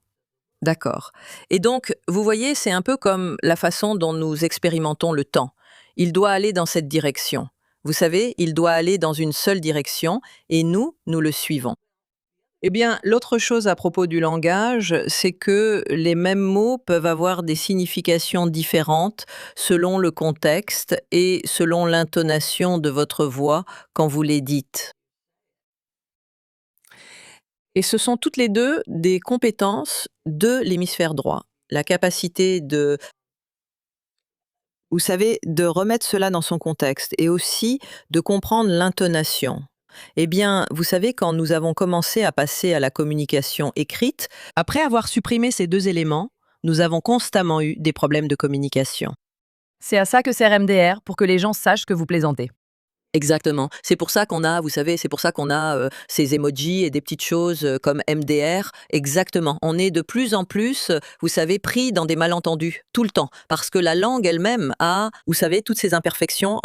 D'accord. Et donc, vous voyez, c'est un peu comme la façon dont nous expérimentons le temps. Il doit aller dans cette direction. Vous savez, il doit aller dans une seule direction et nous le suivons. Eh bien, l'autre chose à propos du langage, c'est que les mêmes mots peuvent avoir des significations différentes selon le contexte et selon l'intonation de votre voix quand vous les dites. Et ce sont toutes les 2 des compétences de l'hémisphère droit. La capacité de, vous savez, de remettre cela dans son contexte et aussi de comprendre l'intonation. Eh bien, vous savez, quand nous avons commencé à passer à la communication écrite, après avoir supprimé ces 2 éléments, nous avons constamment eu des problèmes de communication. C'est à ça que sert MDR, pour que les gens sachent que vous plaisantez. Exactement. C'est pour ça qu'on a, vous savez, c'est pour ça qu'on a ces emojis et des petites choses comme MDR. Exactement. On est de plus en plus, vous savez, pris dans des malentendus tout le temps, parce que la langue elle-même a, vous savez, toutes ces imperfections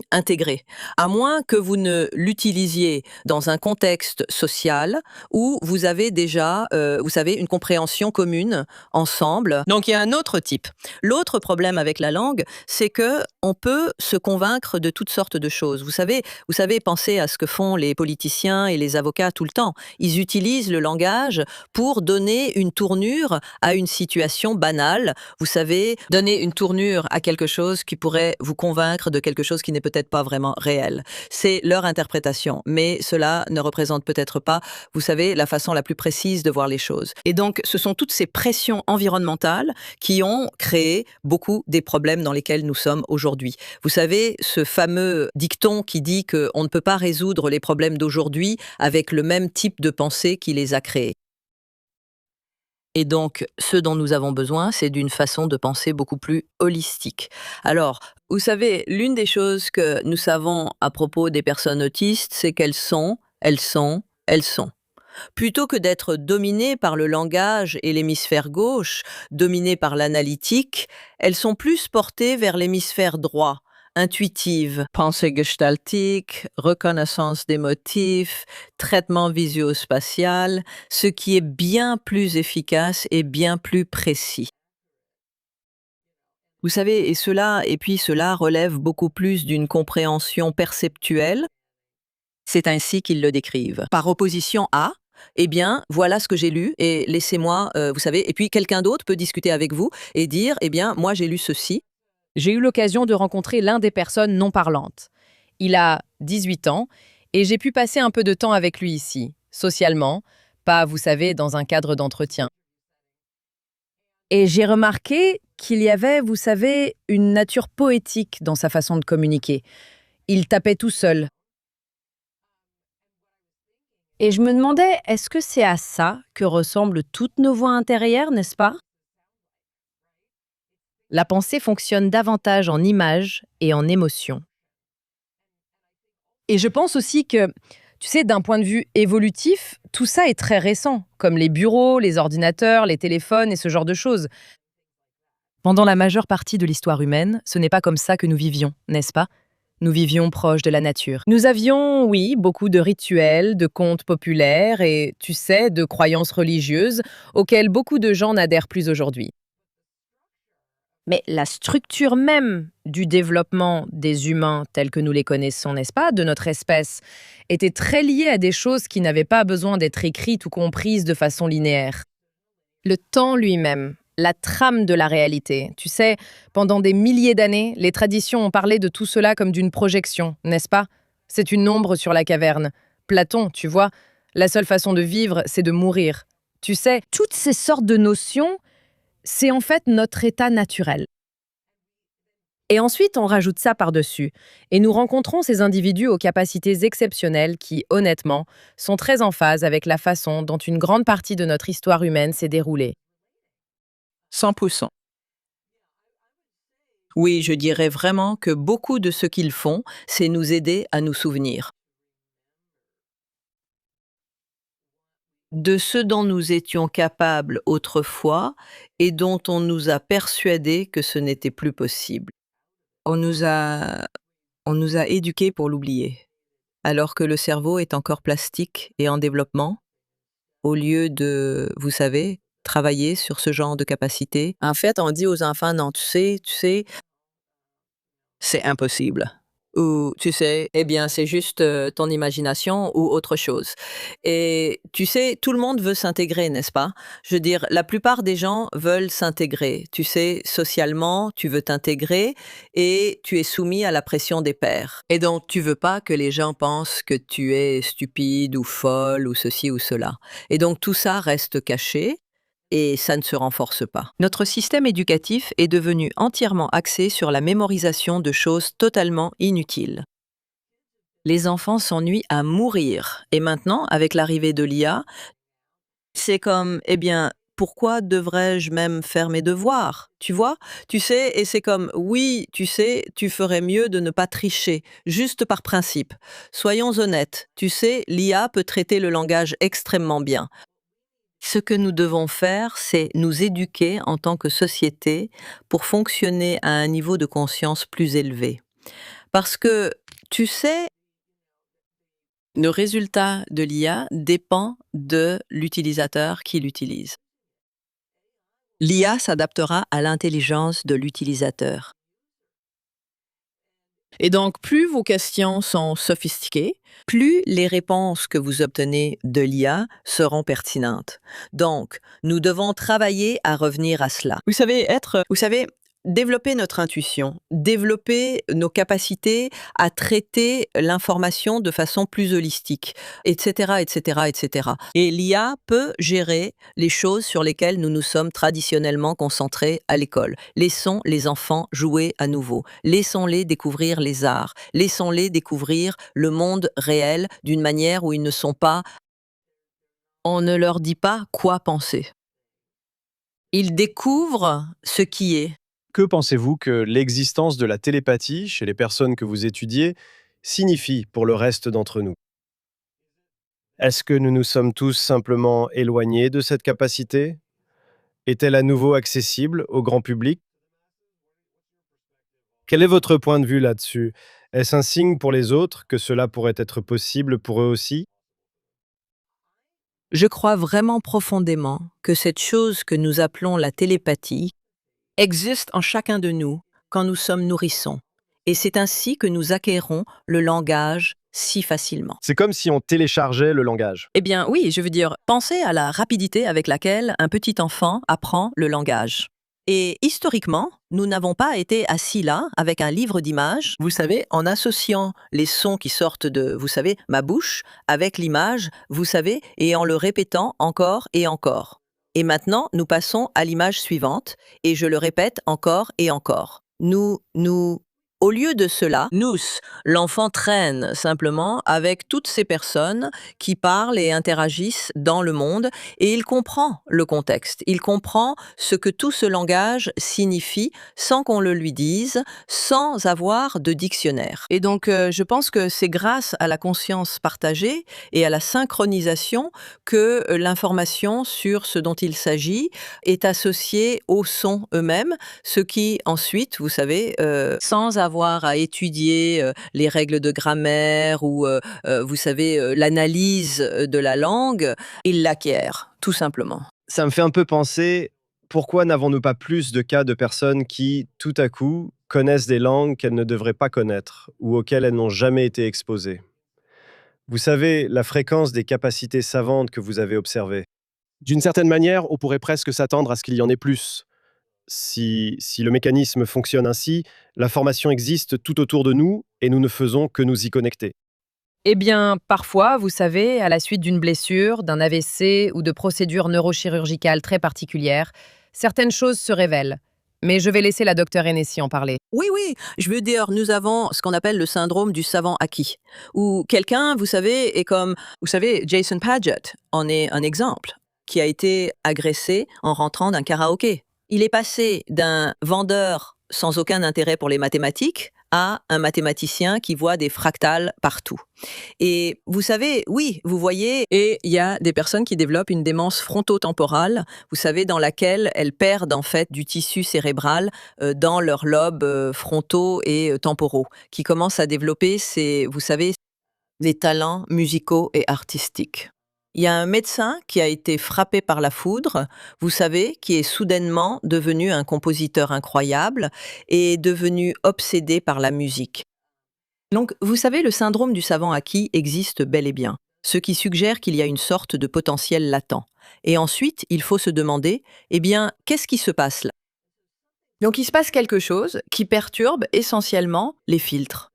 intégrées. À moins que vous ne l'utilisiez dans un contexte social où vous avez déjà, vous savez, une compréhension commune ensemble. Donc il y a un autre type. L'autre problème avec la langue, c'est que on peut se convaincre de toutes sortes de choses. Vous savez, pensez à ce que font les politiciens et les avocats tout le temps. Ils utilisent le langage pour donner une tournure à une situation banale. Vous savez, donner une tournure à quelque chose qui pourrait vous convaincre de quelque chose qui n'est peut-être pas vraiment réel. C'est leur interprétation, mais cela ne représente peut-être pas, vous savez, la façon la plus précise de voir les choses. Et donc, ce sont toutes ces pressions environnementales qui ont créé beaucoup des problèmes dans lesquels nous sommes aujourd'hui. Vous savez, ce fameux dicton qui dit qu'on ne peut pas résoudre les problèmes d'aujourd'hui avec le même type de pensée qui les a créés. Et donc, ce dont nous avons besoin, c'est d'une façon de penser beaucoup plus holistique. Alors, vous savez, l'une des choses que nous savons à propos des personnes autistes, c'est qu'elles sont. Plutôt que d'être dominées par le langage et l'hémisphère gauche, dominées par l'analytique, elles sont plus portées vers l'hémisphère droit, intuitive, pensée gestaltique, reconnaissance des motifs, traitement visuospatial, ce qui est bien plus efficace et bien plus précis. Vous savez, et puis cela relève beaucoup plus d'une compréhension perceptuelle. C'est ainsi qu'ils le décrivent. Par opposition à, eh bien, voilà ce que j'ai lu et laissez-moi, vous savez, et puis quelqu'un d'autre peut discuter avec vous et dire, eh bien, moi j'ai lu ceci. J'ai eu l'occasion de rencontrer l'un des personnes non parlantes. Il a 18 ans et j'ai pu passer un peu de temps avec lui ici, socialement, pas, vous savez, dans un cadre d'entretien. Et j'ai remarqué qu'il y avait, vous savez, une nature poétique dans sa façon de communiquer. Il tapait tout seul. Et je me demandais, est-ce que c'est à ça que ressemblent toutes nos voix intérieures, n'est-ce pas? La pensée fonctionne davantage en images et en émotions. Et je pense aussi que, tu sais, d'un point de vue évolutif, tout ça est très récent, comme les bureaux, les ordinateurs, les téléphones et ce genre de choses. Pendant la majeure partie de l'histoire humaine, ce n'est pas comme ça que nous vivions, n'est-ce pas? Nous vivions proches de la nature. Nous avions, oui, beaucoup de rituels, de contes populaires et, tu sais, de croyances religieuses auxquelles beaucoup de gens n'adhèrent plus aujourd'hui. Mais la structure même du développement des humains tels que nous les connaissons, n'est-ce pas, de notre espèce, était très liée à des choses qui n'avaient pas besoin d'être écrites ou comprises de façon linéaire. Le temps lui-même, la trame de la réalité. Tu sais, pendant des milliers d'années, les traditions ont parlé de tout cela comme d'une projection, n'est-ce pas? C'est une ombre sur la caverne. Platon, tu vois, la seule façon de vivre, c'est de mourir. Tu sais, toutes ces sortes de notions, c'est en fait notre état naturel. Et ensuite, on rajoute ça par-dessus, et nous rencontrons ces individus aux capacités exceptionnelles qui, honnêtement, sont très en phase avec la façon dont une grande partie de notre histoire humaine s'est déroulée. 100%. Oui, je dirais vraiment que beaucoup de ce qu'ils font, c'est nous aider à nous souvenir de ce dont nous étions capables autrefois et dont on nous a persuadés que ce n'était plus possible. On nous a, on nous a éduqués pour l'oublier, alors que le cerveau est encore plastique et en développement, au lieu de, vous savez, travailler sur ce genre de capacité. En fait, on dit aux enfants, non, tu sais, c'est impossible. Ou tu sais, eh bien, c'est juste, ton imagination ou autre chose. Et tu sais, tout le monde veut s'intégrer, n'est-ce pas? Je veux dire, la plupart des gens veulent s'intégrer. Tu sais, socialement, tu veux t'intégrer et tu es soumis à la pression des pairs. Et donc, tu veux pas que les gens pensent que tu es stupide ou folle ou ceci ou cela. Et donc, tout ça reste caché et ça ne se renforce pas. Notre système éducatif est devenu entièrement axé sur la mémorisation de choses totalement inutiles. Les enfants s'ennuient à mourir. Et maintenant, avec l'arrivée de l'IA, c'est comme, eh bien, pourquoi devrais-je même faire mes devoirs? Tu vois? Tu sais, et c'est comme, oui, tu sais, tu ferais mieux de ne pas tricher, juste par principe. Soyons honnêtes, tu sais, l'IA peut traiter le langage extrêmement bien. Ce que nous devons faire, c'est nous éduquer en tant que société pour fonctionner à un niveau de conscience plus élevé. Parce que, tu sais, le résultat de l'IA dépend de l'utilisateur qui l'utilise. L'IA s'adaptera à l'intelligence de l'utilisateur. Et donc, plus vos questions sont sophistiquées, plus les réponses que vous obtenez de l'IA seront pertinentes. Donc, nous devons travailler à revenir à cela. Vous savez, développer notre intuition, développer nos capacités à traiter l'information de façon plus holistique, etc., etc., etc. Et l'IA peut gérer les choses sur lesquelles nous nous sommes traditionnellement concentrés à l'école. Laissons les enfants jouer à nouveau. Laissons-les découvrir les arts. Laissons-les découvrir le monde réel d'une manière où ils ne sont pas... On ne leur dit pas quoi penser. Ils découvrent ce qui est. Que pensez-vous que l'existence de la télépathie chez les personnes que vous étudiez signifie pour le reste d'entre nous? Est-ce que nous nous sommes tous simplement éloignés de cette capacité? Est-elle à nouveau accessible au grand public? Quel est votre point de vue là-dessus? Est-ce un signe pour les autres que cela pourrait être possible pour eux aussi? Je crois vraiment profondément que cette chose que nous appelons la télépathie existe en chacun de nous quand nous sommes nourrissons. Et c'est ainsi que nous acquérons le langage si facilement. C'est comme si on téléchargeait le langage. Eh bien oui, je veux dire, pensez à la rapidité avec laquelle un petit enfant apprend le langage. Et historiquement, nous n'avons pas été assis là avec un livre d'images, vous savez, en associant les sons qui sortent de, vous savez, ma bouche avec l'image, vous savez, et en le répétant encore et encore. Et maintenant, nous passons à l'image suivante, et je le répète encore et encore. Au lieu de cela, l'enfant traîne simplement avec toutes ces personnes qui parlent et interagissent dans le monde et il comprend le contexte. Il comprend ce que tout ce langage signifie sans qu'on le lui dise, sans avoir de dictionnaire. Et donc, je pense que c'est grâce à la conscience partagée et à la synchronisation que l'information sur ce dont il s'agit est associée aux sons eux-mêmes, ce qui ensuite, vous savez, sans avoir à étudier les règles de grammaire ou, vous savez, l'analyse de la langue, il l'acquiert, tout simplement. Ça me fait un peu penser, Pourquoi n'avons-nous pas plus de cas de personnes qui, tout à coup, connaissent des langues qu'elles ne devraient pas connaître ou auxquelles elles n'ont jamais été exposées? Vous savez, la fréquence des capacités savantes que vous avez observées. D'une certaine manière, on pourrait presque s'attendre à ce qu'il y en ait plus. Si le mécanisme fonctionne ainsi, l'information existe tout autour de nous et nous ne faisons que nous y connecter. Eh bien, parfois, vous savez, à la suite d'une blessure, d'un AVC ou de procédures neurochirurgicales très particulières, certaines choses se révèlent. Mais je vais laisser la docteure Hennessy en parler. Oui, oui, je veux dire, nous avons ce qu'on appelle le syndrome du savant acquis, où quelqu'un, vous savez, est comme, vous savez, Jason Paget en est un exemple, qui a été agressé en rentrant d'un karaoké. Il est passé d'un vendeur sans aucun intérêt pour les mathématiques à un mathématicien qui voit des fractales partout. Et vous savez, oui, vous voyez, et il y a des personnes qui développent une démence frontotemporale, vous savez, dans laquelle elles perdent en fait du tissu cérébral dans leurs lobes frontaux et temporaux, qui commencent à développer ces, vous savez, les talents musicaux et artistiques. Il y a un médecin qui a été frappé par la foudre, vous savez, qui est soudainement devenu un compositeur incroyable et devenu obsédé par la musique. Donc, vous savez, le syndrome du savant acquis existe bel et bien, ce qui suggère qu'il y a une sorte de potentiel latent. Et ensuite, il faut se demander, eh bien, qu'est-ce qui se passe là? Donc, il se passe quelque chose qui perturbe essentiellement les filtres.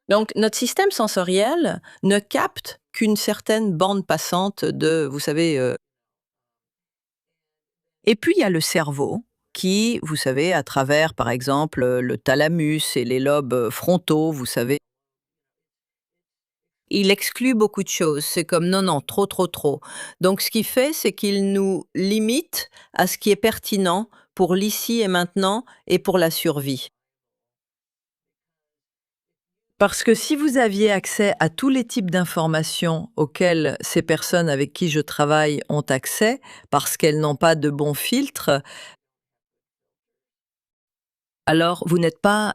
Donc, notre système sensoriel ne capte qu'une certaine bande passante de, vous savez. Et puis, il y a le cerveau qui, vous savez, à travers, par exemple, le thalamus et les lobes frontaux, vous savez, il exclut beaucoup de choses. C'est comme non, non, trop, trop, trop. Donc, ce qu'il fait, c'est qu'il nous limite à ce qui est pertinent pour l'ici et maintenant et pour la survie. Parce que si vous aviez accès à tous les types d'informations auxquelles ces personnes avec qui je travaille ont accès, parce qu'elles n'ont pas de bons filtres, alors vous n'êtes pas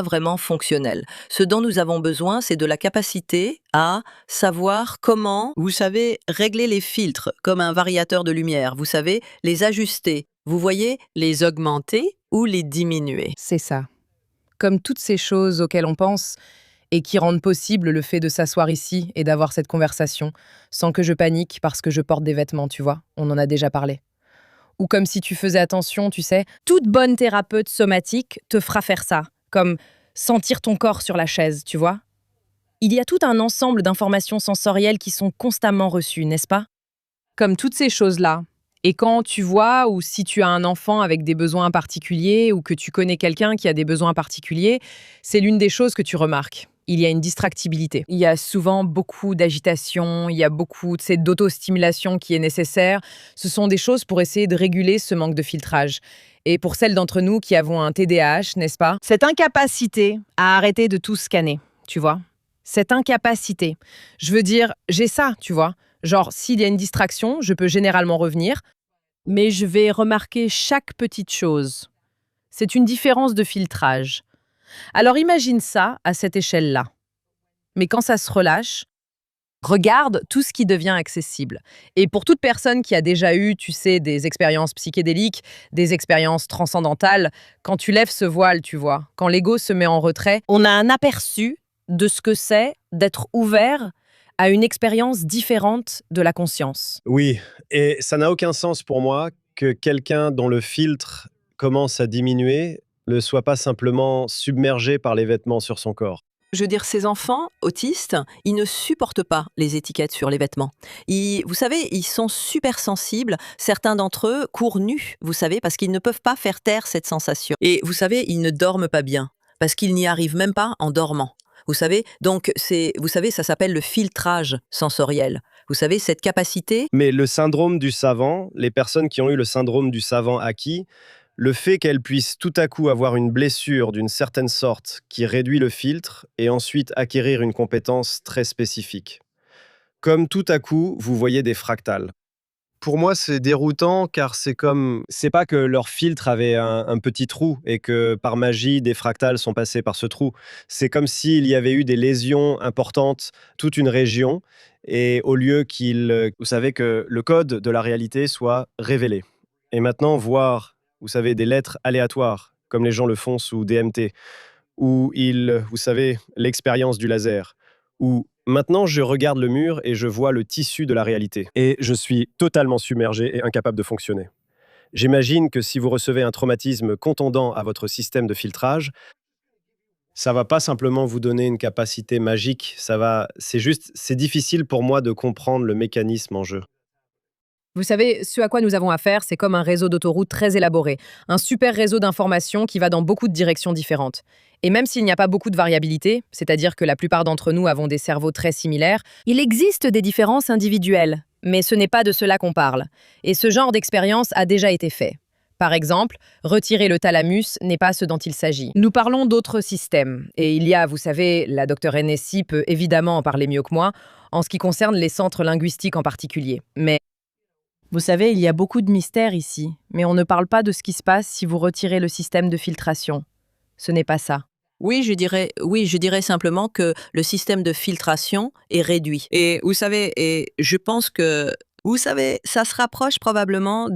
vraiment fonctionnel. Ce dont nous avons besoin, c'est de la capacité à savoir comment, vous savez, régler les filtres comme un variateur de lumière, vous savez, les ajuster, vous voyez, les augmenter ou les diminuer. C'est ça. Comme toutes ces choses auxquelles on pense et qui rendent possible le fait de s'asseoir ici et d'avoir cette conversation, sans que je panique parce que je porte des vêtements, tu vois, on en a déjà parlé. Ou comme si tu faisais attention, tu sais, toute bonne thérapeute somatique te fera faire ça, comme sentir ton corps sur la chaise, tu vois. Il y a tout un ensemble d'informations sensorielles qui sont constamment reçues, n'est-ce pas? Comme toutes ces choses-là. Et quand tu vois ou si tu as un enfant avec des besoins particuliers ou que tu connais quelqu'un qui a des besoins particuliers, c'est l'une des choses que tu remarques. Il y a une distractibilité. Il y a souvent beaucoup d'agitation, il y a beaucoup d'autostimulation qui est nécessaire. Ce sont des choses pour essayer de réguler ce manque de filtrage. Et pour celles d'entre nous qui avons un TDAH, n'est-ce pas? Cette incapacité à arrêter de tout scanner, tu vois? Cette incapacité. Je veux dire, j'ai ça, tu vois? Genre, s'il y a une distraction, je peux généralement revenir, mais je vais remarquer chaque petite chose. C'est une différence de filtrage. Alors imagine ça à cette échelle-là. Mais quand ça se relâche, regarde tout ce qui devient accessible. Et pour toute personne qui a déjà eu, tu sais, des expériences psychédéliques, des expériences transcendantales, quand tu lèves ce voile, tu vois, quand l'ego se met en retrait, on a un aperçu de ce que c'est d'être ouvert à une expérience différente de la conscience. Oui, et ça n'a aucun sens pour moi que quelqu'un dont le filtre commence à diminuer ne soit pas simplement submergé par les vêtements sur son corps. Je veux dire, ces enfants autistes, ils ne supportent pas les étiquettes sur les vêtements. Vous savez, ils sont super sensibles. Certains d'entre eux courent nus, vous savez, parce qu'ils ne peuvent pas faire taire cette sensation. Et vous savez, ils ne dorment pas bien, parce qu'ils n'y arrivent même pas en dormant. Vous savez, donc vous savez, ça s'appelle le filtrage sensoriel. Vous savez, cette capacité. Mais le syndrome du savant, les personnes qui ont eu le syndrome du savant acquis, le fait qu'elles puissent tout à coup avoir une blessure d'une certaine sorte qui réduit le filtre et ensuite acquérir une compétence très spécifique. Comme tout à coup, vous voyez des fractales. Pour moi, c'est déroutant car c'est comme. C'est pas que leur filtre avait un petit trou et que par magie, des fractales sont passés par ce trou. C'est comme s'il y avait eu des lésions importantes, toute une région, et au lieu qu'il. Vous savez que le code de la réalité soit révélé. Et maintenant, voir, vous savez, des lettres aléatoires, comme les gens le font sous DMT, ou vous savez, l'expérience du laser, ou maintenant je regarde le mur et je vois le tissu de la réalité. Et je suis totalement submergé et incapable de fonctionner. J'imagine que si vous recevez un traumatisme contondant à votre système de filtrage, ça va pas simplement vous donner une capacité magique, c'est difficile pour moi de comprendre le mécanisme en jeu. Vous savez, ce à quoi nous avons affaire, c'est comme un réseau d'autoroutes très élaboré, un super réseau d'informations qui va dans beaucoup de directions différentes. Et même s'il n'y a pas beaucoup de variabilité, c'est-à-dire que la plupart d'entre nous avons des cerveaux très similaires, il existe des différences individuelles. Mais ce n'est pas de cela qu'on parle. Et ce genre d'expérience a déjà été fait. Par exemple, retirer le thalamus n'est pas ce dont il s'agit. Nous parlons d'autres systèmes. Et il y a, vous savez, la docteure Hennessy peut évidemment en parler mieux que moi, en ce qui concerne les centres linguistiques en particulier. Mais vous savez, il y a beaucoup de mystères ici, mais on ne parle pas de ce qui se passe si vous retirez le système de filtration. Ce n'est pas ça. Oui, je dirais simplement que le système de filtration est réduit. Et vous savez, et je pense que, vous savez, ça se rapproche probablement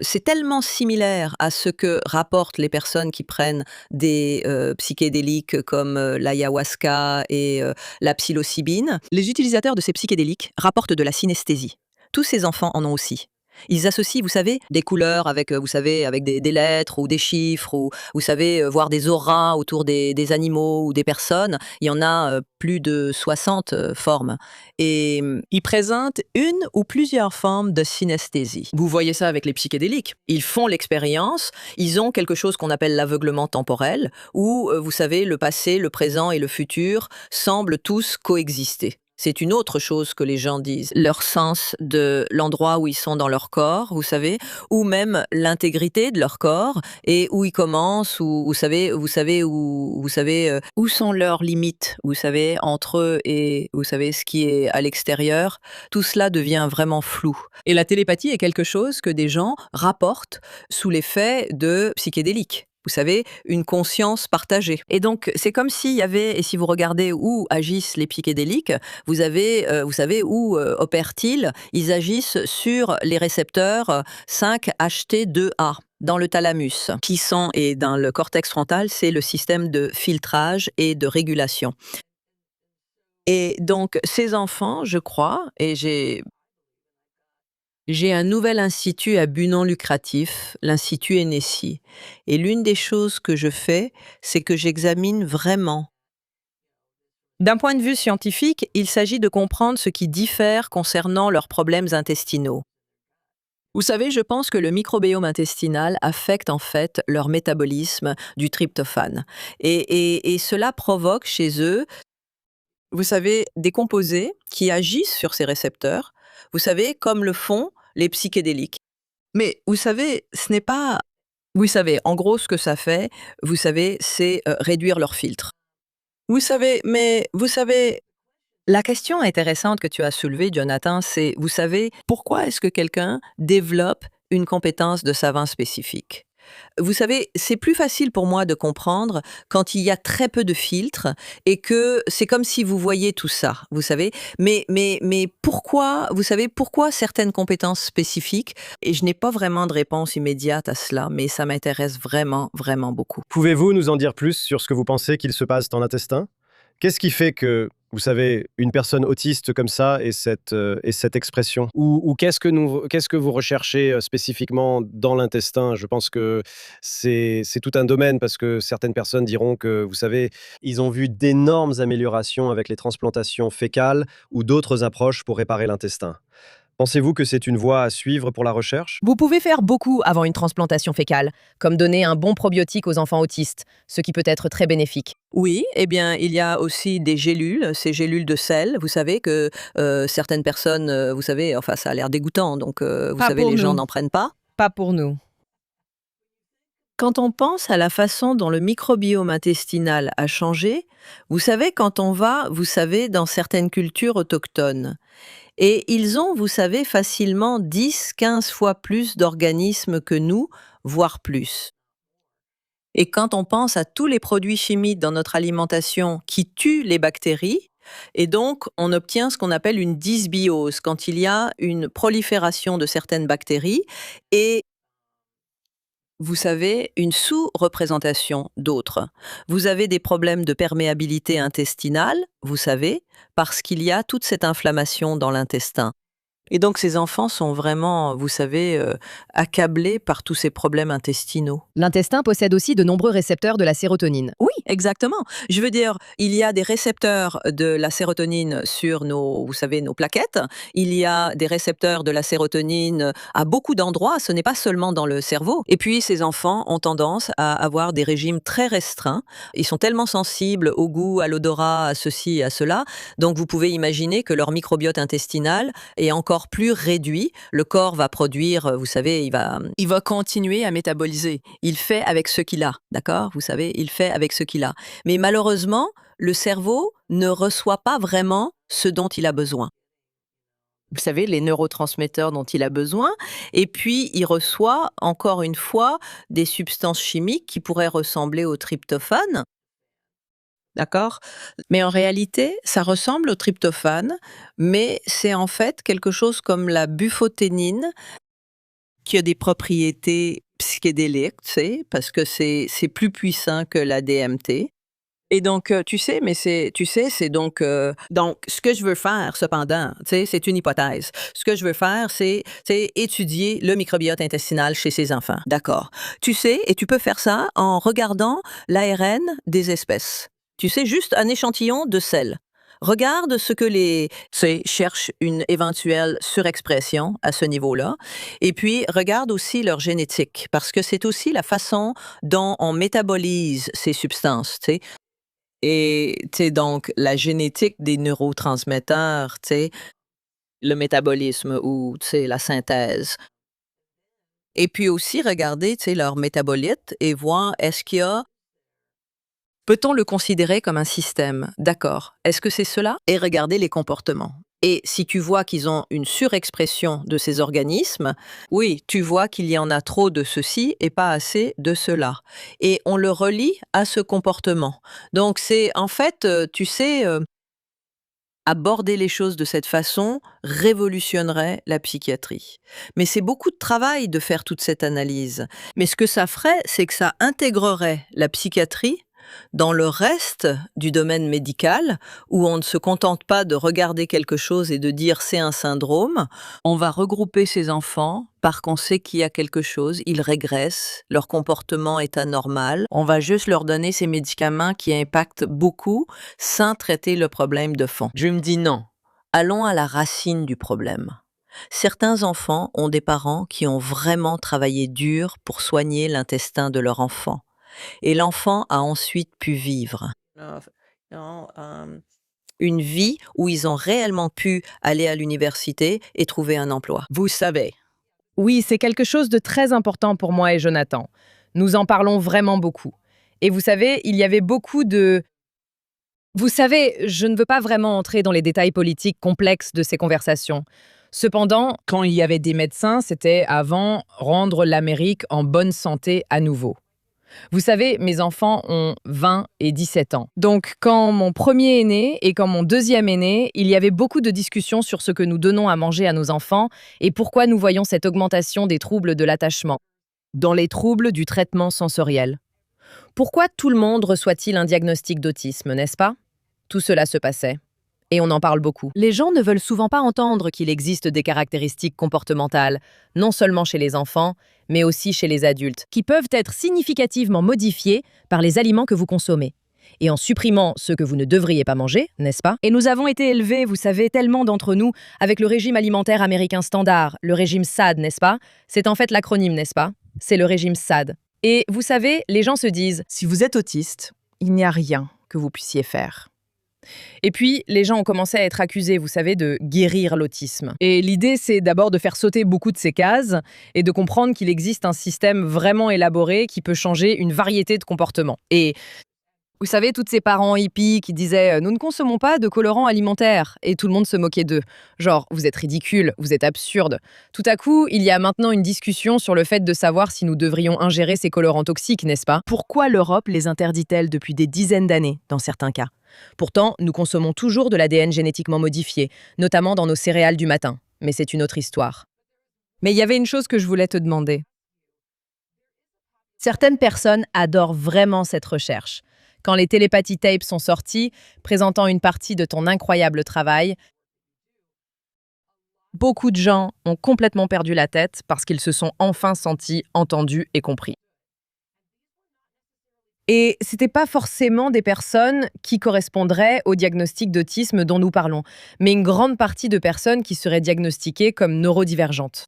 c'est tellement similaire à ce que rapportent les personnes qui prennent des psychédéliques comme l'ayahuasca et la psilocybine. Les utilisateurs de ces psychédéliques rapportent de la synesthésie. Tous ces enfants en ont aussi. Ils associent, vous savez, des couleurs avec, vous savez, avec des lettres ou des chiffres ou, vous savez, voir des auras autour des animaux ou des personnes. Il y en a plus de 60 formes. Et ils présentent une ou plusieurs formes de synesthésie. Vous voyez ça avec les psychédéliques. Ils font l'expérience, ils ont quelque chose qu'on appelle l'aveuglement temporel, où, vous savez, le passé, le présent et le futur semblent tous coexister. C'est une autre chose que les gens disent. Leur sens de l'endroit où ils sont dans leur corps, vous savez, ou même l'intégrité de leur corps et où ils commencent, ou où sont leurs limites, vous savez, entre eux et vous savez ce qui est à l'extérieur. Tout cela devient vraiment flou. Et la télépathie est quelque chose que des gens rapportent sous l'effet de psychédéliques. Vous savez, une conscience partagée. Et donc, c'est comme s'il y avait, et si vous regardez où agissent les psychédéliques, vous savez, où opèrent-ils? Ils agissent sur les récepteurs 5-HT2A dans le thalamus, et dans le cortex frontal, c'est le système de filtrage et de régulation. Et donc, ces enfants, je crois, et j'ai un nouvel institut à but non lucratif, l'Institut Hennessy. Et l'une des choses que je fais, c'est que j'examine vraiment. D'un point de vue scientifique, il s'agit de comprendre ce qui diffère concernant leurs problèmes intestinaux. Vous savez, je pense que le microbiome intestinal affecte en fait leur métabolisme du tryptophane. Et cela provoque chez eux, vous savez, des composés qui agissent sur ces récepteurs, vous savez, comme le font les psychédéliques. Mais vous savez, ce n'est pas... Vous savez, en gros, ce que ça fait, vous savez, c'est réduire leur filtre. Vous savez, la question intéressante que tu as soulevée, Jonathan, c'est, vous savez, pourquoi est-ce que quelqu'un développe une compétence de savant spécifique? Vous savez, c'est plus facile pour moi de comprendre quand il y a très peu de filtres et que c'est comme si vous voyez tout ça, vous savez. Mais pourquoi, vous savez, pourquoi certaines compétences spécifiques? Et je n'ai pas vraiment de réponse immédiate à cela, mais ça m'intéresse vraiment, vraiment beaucoup. Pouvez-vous nous en dire plus sur ce que vous pensez qu'il se passe dans l'intestin? Qu'est-ce qui fait que, vous savez, une personne autiste comme ça ait cette expression? Ou qu'est-ce que vous recherchez spécifiquement dans l'intestin? Je pense que c'est tout un domaine parce que certaines personnes diront que, vous savez, ils ont vu d'énormes améliorations avec les transplantations fécales ou d'autres approches pour réparer l'intestin. Pensez-vous que c'est une voie à suivre pour la recherche? Vous pouvez faire beaucoup avant une transplantation fécale, comme donner un bon probiotique aux enfants autistes, ce qui peut être très bénéfique. Oui, eh bien, il y a aussi des gélules, ces gélules de sel. Vous savez que certaines personnes, vous savez, enfin, ça a l'air dégoûtant, donc vous Pas savez, pour les gens nous. n'en prennent pas. Pas pour nous. Quand on pense à la façon dont le microbiome intestinal a changé, vous savez, quand on va, vous savez, dans certaines cultures autochtones, et ils ont, vous savez, facilement 10, 15 fois plus d'organismes que nous, voire plus. Et quand on pense à tous les produits chimiques dans notre alimentation qui tuent les bactéries, et donc on obtient ce qu'on appelle une dysbiose, quand il y a une prolifération de certaines bactéries, et vous savez, une sous-représentation d'autres. Vous avez des problèmes de perméabilité intestinale, vous savez, parce qu'il y a toute cette inflammation dans l'intestin. Et donc ces enfants sont vraiment, vous savez, accablés par tous ces problèmes intestinaux. L'intestin possède aussi de nombreux récepteurs de la sérotonine. Oui, exactement. Je veux dire, il y a des récepteurs de la sérotonine sur nos, vous savez, nos plaquettes. Il y a des récepteurs de la sérotonine à beaucoup d'endroits. Ce n'est pas seulement dans le cerveau. Et puis, ces enfants ont tendance à avoir des régimes très restreints. Ils sont tellement sensibles au goût, à l'odorat, à ceci, à cela. Donc, vous pouvez imaginer que leur microbiote intestinal est encore plus réduit. Le corps va produire, vous savez, il va continuer à métaboliser. Il fait avec ce qu'il a, d'accord? Vous savez, il fait avec ce qu'il a. Mais malheureusement, le cerveau ne reçoit pas vraiment ce dont il a besoin. Vous savez, les neurotransmetteurs dont il a besoin, et puis il reçoit, encore une fois, des substances chimiques qui pourraient ressembler au tryptophane, d'accord? Mais en réalité, ça ressemble au tryptophane, mais c'est en fait quelque chose comme la buphoténine qui a des propriétés psychédéliques, tu sais, parce que c'est plus puissant que la DMT. Et donc, c'est donc ce que je veux faire cependant, tu sais, c'est une hypothèse. Ce que je veux faire, c'est étudier le microbiote intestinal chez ces enfants, d'accord. Tu sais, et tu peux faire ça en regardant l'ARN des espèces. Tu sais, juste un échantillon de sel. Regarde ce que cherche une éventuelle surexpression à ce niveau-là. Et puis, regarde aussi leur génétique, parce que c'est aussi la façon dont on métabolise ces substances, tu sais. Et tu sais, donc la génétique des neurotransmetteurs, tu sais, le métabolisme ou tu sais, la synthèse. Et puis aussi regarder, tu sais, leur métabolite et voir est-ce qu'il y a peut-on le considérer comme un système? D'accord. Est-ce que c'est cela? Et regarder les comportements. Et si tu vois qu'ils ont une surexpression de ces organismes, oui, tu vois qu'il y en a trop de ceci et pas assez de cela. Et on le relie à ce comportement. Donc c'est en fait, tu sais, aborder les choses de cette façon révolutionnerait la psychiatrie. Mais c'est beaucoup de travail de faire toute cette analyse. Mais ce que ça ferait, c'est que ça intégrerait la psychiatrie dans le reste du domaine médical, où on ne se contente pas de regarder quelque chose et de dire c'est un syndrome, on va regrouper ces enfants parce qu'on sait qu'il y a quelque chose, ils régressent, leur comportement est anormal, on va juste leur donner ces médicaments qui impactent beaucoup sans traiter le problème de fond. Je me dis non, allons à la racine du problème. Certains enfants ont des parents qui ont vraiment travaillé dur pour soigner l'intestin de leur enfant. Et l'enfant a ensuite pu vivre une vie où ils ont réellement pu aller à l'université et trouver un emploi. Vous savez. Oui, c'est quelque chose de très important pour moi et Jonathan. Nous en parlons vraiment beaucoup. Et vous savez, il y avait beaucoup de... Vous savez, je ne veux pas vraiment entrer dans les détails politiques complexes de ces conversations. Cependant, quand il y avait des médecins, c'était avant rendre l'Amérique en bonne santé à nouveau. Vous savez, mes enfants ont 20 et 17 ans. Donc, quand mon premier est né et quand mon deuxième est né, il y avait beaucoup de discussions sur ce que nous donnons à manger à nos enfants et pourquoi nous voyons cette augmentation des troubles de l'attachement, dans les troubles du traitement sensoriel. Pourquoi tout le monde reçoit-il un diagnostic d'autisme, n'est-ce pas? Tout cela se passait. Et on en parle beaucoup. Les gens ne veulent souvent pas entendre qu'il existe des caractéristiques comportementales, non seulement chez les enfants, mais aussi chez les adultes, qui peuvent être significativement modifiées par les aliments que vous consommez. Et en supprimant ceux que vous ne devriez pas manger, n'est-ce pas? Et nous avons été élevés, vous savez, tellement d'entre nous, avec le régime alimentaire américain standard, le régime SAD, n'est-ce pas? C'est en fait l'acronyme, n'est-ce pas? C'est le régime SAD. Et vous savez, les gens se disent, si vous êtes autiste, il n'y a rien que vous puissiez faire. Et puis, les gens ont commencé à être accusés, vous savez, de guérir l'autisme. Et l'idée, c'est d'abord de faire sauter beaucoup de ces cases et de comprendre qu'il existe un système vraiment élaboré qui peut changer une variété de comportements. Et vous savez, tous ces parents hippies qui disaient « Nous ne consommons pas de colorants alimentaires » et tout le monde se moquait d'eux. Genre, vous êtes ridicule, vous êtes absurde. Tout à coup, il y a maintenant une discussion sur le fait de savoir si nous devrions ingérer ces colorants toxiques, n'est-ce pas? Pourquoi l'Europe les interdit-elle depuis des dizaines d'années, dans certains cas? Pourtant, nous consommons toujours de l'ADN génétiquement modifié, notamment dans nos céréales du matin. Mais c'est une autre histoire. Mais il y avait une chose que je voulais te demander. Certaines personnes adorent vraiment cette recherche. Quand les télépathy tapes sont sortis, présentant une partie de ton incroyable travail, beaucoup de gens ont complètement perdu la tête parce qu'ils se sont enfin sentis entendus et compris. Et c'était pas forcément des personnes qui correspondraient au diagnostic d'autisme dont nous parlons, mais une grande partie de personnes qui seraient diagnostiquées comme neurodivergentes.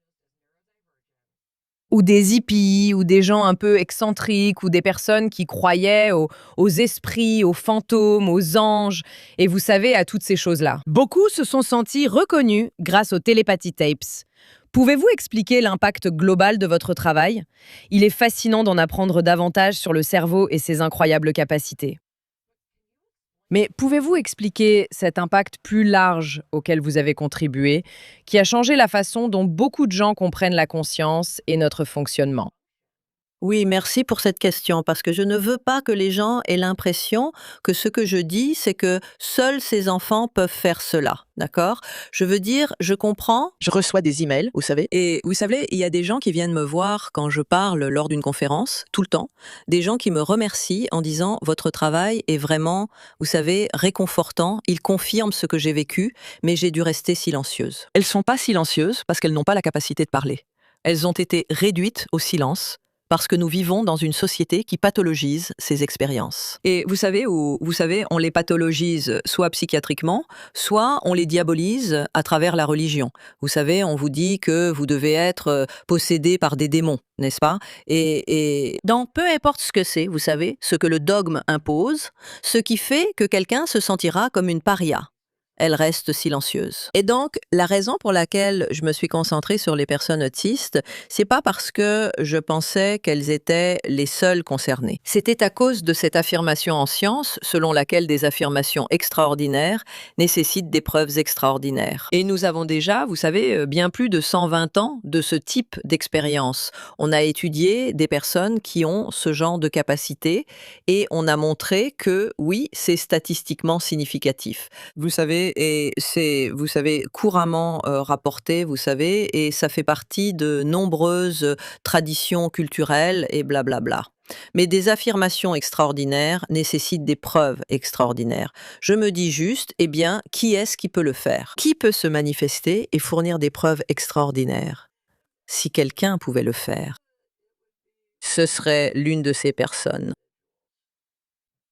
Ou des hippies, ou des gens un peu excentriques, ou des personnes qui croyaient aux esprits, aux fantômes, aux anges, et vous savez, à toutes ces choses-là. Beaucoup se sont sentis reconnus grâce aux télépathy tapes. Pouvez-vous expliquer l'impact global de votre travail? Il est fascinant d'en apprendre davantage sur le cerveau et ses incroyables capacités. Mais pouvez-vous expliquer cet impact plus large auquel vous avez contribué, qui a changé la façon dont beaucoup de gens comprennent la conscience et notre fonctionnement? Oui, merci pour cette question, parce que je ne veux pas que les gens aient l'impression que ce que je dis, c'est que seuls ces enfants peuvent faire cela, d'accord? Je veux dire, je comprends, je reçois des emails, vous savez, et vous savez, il y a des gens qui viennent me voir quand je parle lors d'une conférence, tout le temps, des gens qui me remercient en disant: «Votre travail est vraiment, vous savez, réconfortant, il confirme ce que j'ai vécu, mais j'ai dû rester silencieuse». Elles sont pas silencieuses parce qu'elles n'ont pas la capacité de parler. Elles ont été réduites au silence parce que nous vivons dans une société qui pathologise ces expériences. Et vous savez, on les pathologise soit psychiatriquement, soit on les diabolise à travers la religion. Vous savez, on vous dit que vous devez être possédé par des démons, n'est-ce pas? Et donc, peu importe ce que c'est, vous savez, ce que le dogme impose, ce qui fait que quelqu'un se sentira comme une paria. Elle reste silencieuse. Et donc, la raison pour laquelle je me suis concentrée sur les personnes autistes, c'est pas parce que je pensais qu'elles étaient les seules concernées. C'était à cause de cette affirmation en science, selon laquelle des affirmations extraordinaires nécessitent des preuves extraordinaires. Et nous avons déjà, vous savez, bien plus de 120 ans de ce type d'expérience. On a étudié des personnes qui ont ce genre de capacité et on a montré que oui, c'est statistiquement significatif. Vous savez, et c'est, vous savez, couramment rapporté, vous savez, et ça fait partie de nombreuses traditions culturelles et blablabla. Mais des affirmations extraordinaires nécessitent des preuves extraordinaires. Je me dis juste, eh bien, qui est-ce qui peut le faire? Qui peut se manifester et fournir des preuves extraordinaires? Si quelqu'un pouvait le faire, ce serait l'une de ces personnes.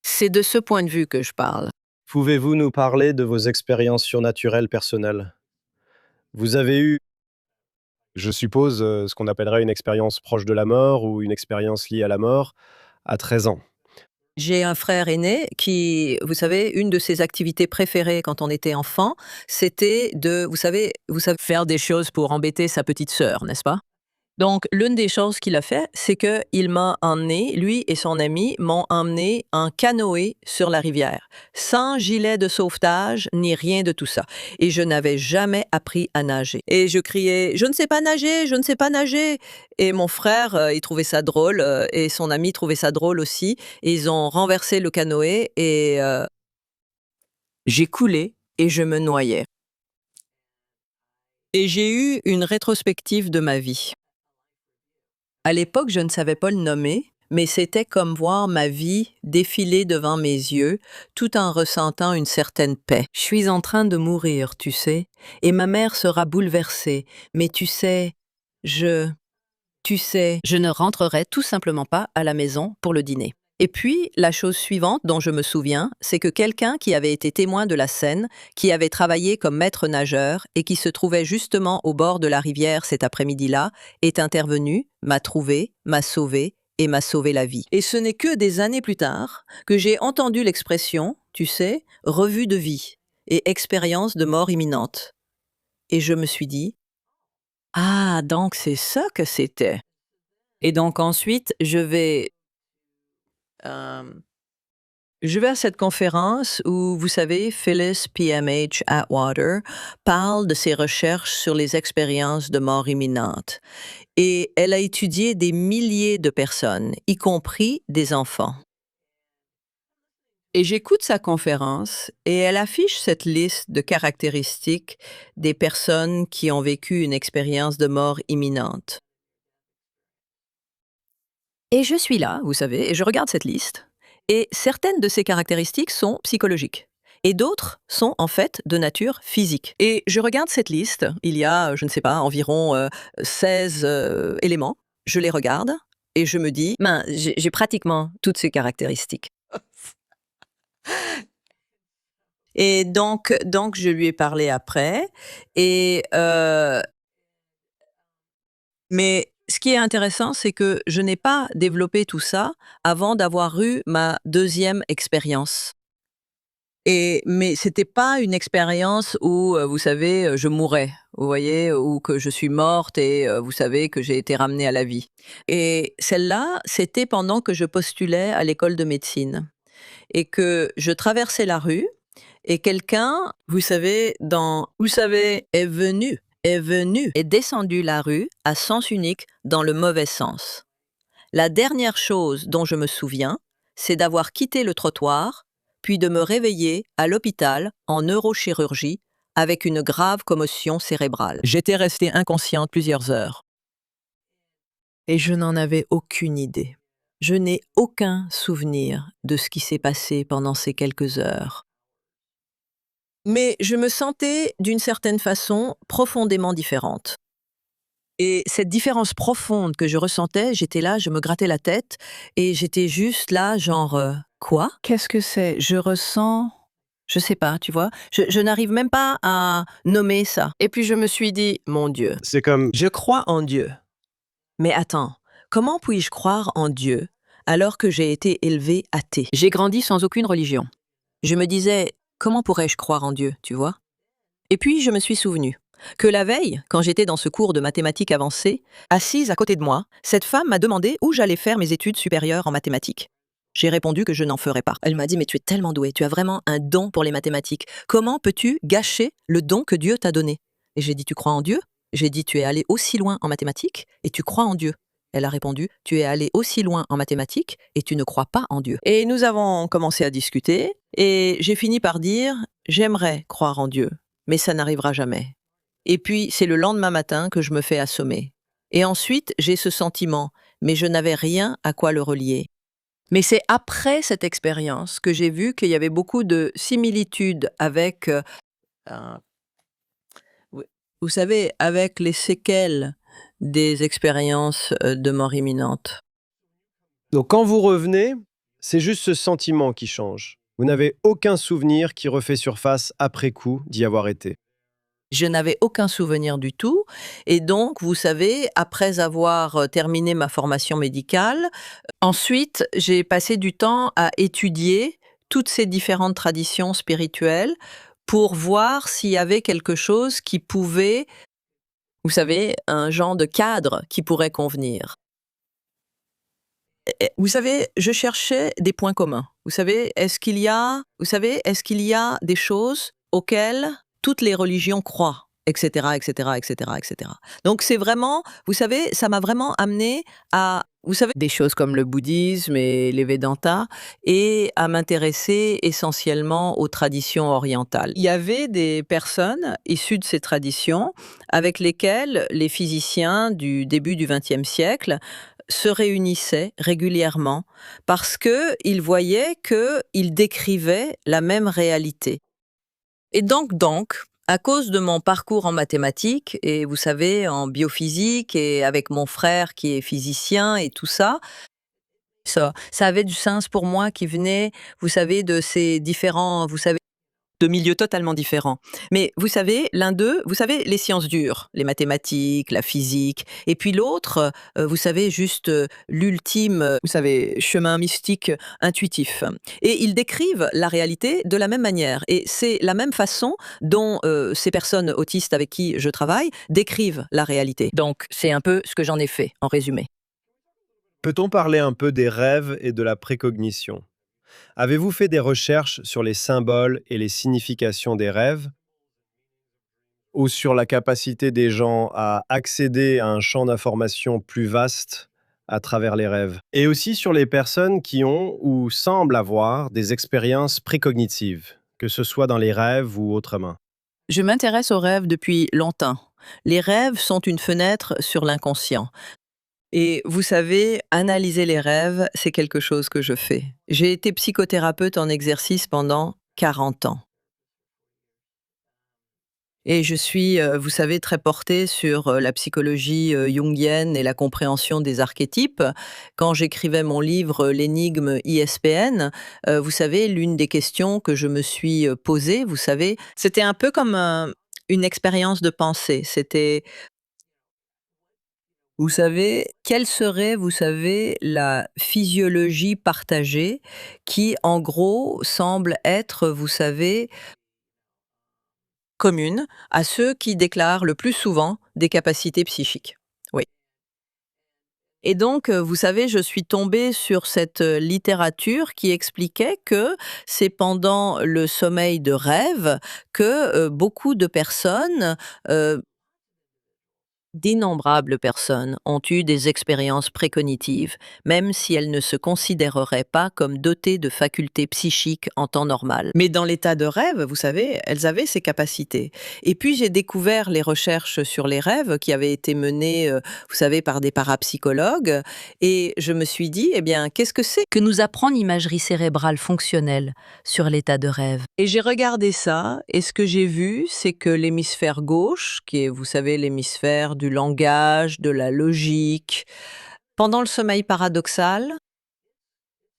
C'est de ce point de vue que je parle. Pouvez-vous nous parler de vos expériences surnaturelles personnelles? Vous avez eu, je suppose, ce qu'on appellerait une expérience proche de la mort ou une expérience liée à la mort à 13 ans. J'ai un frère aîné qui, vous savez, une de ses activités préférées quand on était enfant, c'était de, vous savez, faire des choses pour embêter sa petite sœur, n'est-ce pas? Donc, l'une des choses qu'il a fait, c'est qu'il m'a emmené, lui et son ami m'ont emmené en canoë sur la rivière, sans gilet de sauvetage ni rien de tout ça. Et je n'avais jamais appris à nager. Et je criais: «Je ne sais pas nager, je ne sais pas nager!» Et mon frère, il trouvait ça drôle, et son ami trouvait ça drôle aussi. Et ils ont renversé le canoë et j'ai coulé et je me noyais. Et j'ai eu une rétrospective de ma vie. À l'époque, je ne savais pas le nommer, mais c'était comme voir ma vie défiler devant mes yeux, tout en ressentant une certaine paix. Je suis en train de mourir, tu sais, et ma mère sera bouleversée, mais je, je ne rentrerai tout simplement pas à la maison pour le dîner. Et puis, la chose suivante dont je me souviens, c'est que quelqu'un qui avait été témoin de la scène, qui avait travaillé comme maître nageur et qui se trouvait justement au bord de la rivière cet après-midi-là, est intervenu, m'a trouvé, m'a sauvé et m'a sauvé la vie. Et ce n'est que des années plus tard que j'ai entendu l'expression, tu sais, revue de vie et expérience de mort imminente. Et je me suis dit: «Ah, donc c'est ça que c'était.» Et donc ensuite, Hem, je vais à cette conférence où, vous savez, Phyllis PMH Atwater parle de ses recherches sur les expériences de mort imminente. Et elle a étudié des milliers de personnes, y compris des enfants. Et j'écoute sa conférence et elle affiche cette liste de caractéristiques des personnes qui ont vécu une expérience de mort imminente. Et je suis là, vous savez, et je regarde cette liste. Et certaines de ces caractéristiques sont psychologiques. Et d'autres sont en fait de nature physique. Et je regarde cette liste, il y a, je ne sais pas, environ 16 éléments. Je les regarde et je me dis, ben, j'ai pratiquement toutes ces caractéristiques. Et donc je lui ai parlé après. Et mais ce qui est intéressant, c'est que je n'ai pas développé tout ça avant d'avoir eu ma deuxième expérience. Mais c'était pas une expérience où, vous savez, je mourais, vous voyez? Ou que je suis morte et vous savez, que j'ai été ramenée à la vie. Et celle-là, c'était pendant que je postulais à l'école de médecine et que je traversais la rue et quelqu'un, vous savez, est descendu la rue à sens unique dans le mauvais sens. La dernière chose dont je me souviens, c'est d'avoir quitté le trottoir, puis de me réveiller à l'hôpital en neurochirurgie avec une grave commotion cérébrale. J'étais restée inconsciente plusieurs heures. Et je n'en avais aucune idée. Je n'ai aucun souvenir de ce qui s'est passé pendant ces quelques heures. Mais je me sentais, d'une certaine façon, profondément différente. Et cette différence profonde que je ressentais, j'étais là, je me grattais la tête et j'étais juste là, genre, quoi? Qu'est-ce que c'est? Je ressens, je sais pas, tu vois? Je n'arrive même pas à nommer ça. Et puis je me suis dit, mon Dieu, C'est comme je crois en Dieu. Mais attends, comment puis-je croire en Dieu alors que j'ai été élevée athée? J'ai grandi sans aucune religion. Je me disais, comment pourrais-je croire en Dieu, tu vois? Et puis je me suis souvenu que la veille, quand j'étais dans ce cours de mathématiques avancées, assise à côté de moi, cette femme m'a demandé où j'allais faire mes études supérieures en mathématiques. J'ai répondu que je n'en ferais pas. Elle m'a dit, mais tu es tellement douée, tu as vraiment un don pour les mathématiques. Comment peux-tu gâcher le don que Dieu t'a donné? Et j'ai dit, tu crois en Dieu? J'ai dit, tu es allé aussi loin en mathématiques et tu crois en Dieu. Elle a répondu, tu es allé aussi loin en mathématiques et tu ne crois pas en Dieu. Et nous avons commencé à discuter et j'ai fini par dire, j'aimerais croire en Dieu, mais ça n'arrivera jamais. Et puis, c'est le lendemain matin que je me fais assommer. Et ensuite, j'ai ce sentiment, mais je n'avais rien à quoi le relier. Mais c'est après cette expérience que j'ai vu qu'il y avait beaucoup de similitudes avec, un- oui, vous savez, avec les séquelles des expériences de mort imminente. donc quand vous revenez, c'est juste ce sentiment qui change. Vous n'avez aucun souvenir qui refait surface après coup d'y avoir été. Je n'avais aucun souvenir du tout et donc vous savez, après avoir, terminé ma formation médicale, ensuite j'ai passé du temps à étudier toutes ces différentes traditions spirituelles pour voir s'il y avait quelque chose qui pouvait, vous savez, un genre de cadre qui pourrait convenir. Et vous savez, je cherchais des points communs. Est-ce qu'il y a des choses auxquelles toutes les religions croient? Etc., etc., etc., etc. Donc c'est vraiment, vous savez, ça m'a vraiment amené à, vous savez, des choses comme le bouddhisme et les Védantas et à m'intéresser essentiellement aux traditions orientales. Il y avait des personnes issues de ces traditions avec lesquelles les physiciens du début du XXe siècle se réunissaient régulièrement parce qu'ils voyaient qu'ils décrivaient la même réalité. Et donc, à cause de mon parcours en mathématiques et vous savez, en biophysique et avec mon frère qui est physicien et tout ça, ça avait du sens pour moi qui venait, vous savez, de ces différents, vous savez, de milieux totalement différents. Mais vous savez, l'un d'eux, vous savez, les sciences dures, les mathématiques, la physique, et puis l'autre, vous savez, juste l'ultime, vous savez, chemin mystique intuitif. Et ils décrivent la réalité de la même manière. Et c'est la même façon dont ces personnes autistes avec qui je travaille décrivent la réalité. Donc, c'est un peu ce que j'en ai fait, en résumé. Peut-on parler un peu des rêves et de la précognition? Avez-vous fait des recherches sur les symboles et les significations des rêves ou sur la capacité des gens à accéder à un champ d'information plus vaste à travers les rêves? Et aussi sur les personnes qui ont ou semblent avoir des expériences précognitives, que ce soit dans les rêves ou autrement. Je m'intéresse aux rêves depuis longtemps. Les rêves sont une fenêtre sur l'inconscient. Et vous savez, analyser les rêves, c'est quelque chose que je fais. J'ai été psychothérapeute en exercice pendant 40 ans. Et je suis, vous savez, très portée sur, la psychologie, jungienne et la compréhension des archétypes. Quand j'écrivais mon livre, L'énigme ISPN, vous savez, l'une des questions que je me suis, posée, vous savez, c'était un peu comme une expérience de pensée. C'était, vous savez, quelle serait, vous savez, la physiologie partagée qui, en gros, semble être, vous savez, commune à ceux qui déclarent le plus souvent des capacités psychiques. Oui. Et donc, vous savez, je suis tombée sur cette, littérature qui expliquait que c'est pendant le sommeil de rêve que, beaucoup de personnes, d'innombrables personnes ont eu des expériences précognitives, même si elles ne se considéreraient pas comme dotées de facultés psychiques en temps normal. Mais dans l'état de rêve, vous savez, elles avaient ces capacités. Et puis j'ai découvert les recherches sur les rêves qui avaient été menées, vous savez, par des parapsychologues, et je me suis dit, eh bien, qu'est-ce que c'est que nous apprend l'imagerie cérébrale fonctionnelle sur l'état de rêve? Et j'ai regardé ça, et ce que j'ai vu, c'est que l'hémisphère gauche, qui est, vous savez, l'hémisphère du langage, de la logique, pendant le sommeil paradoxal,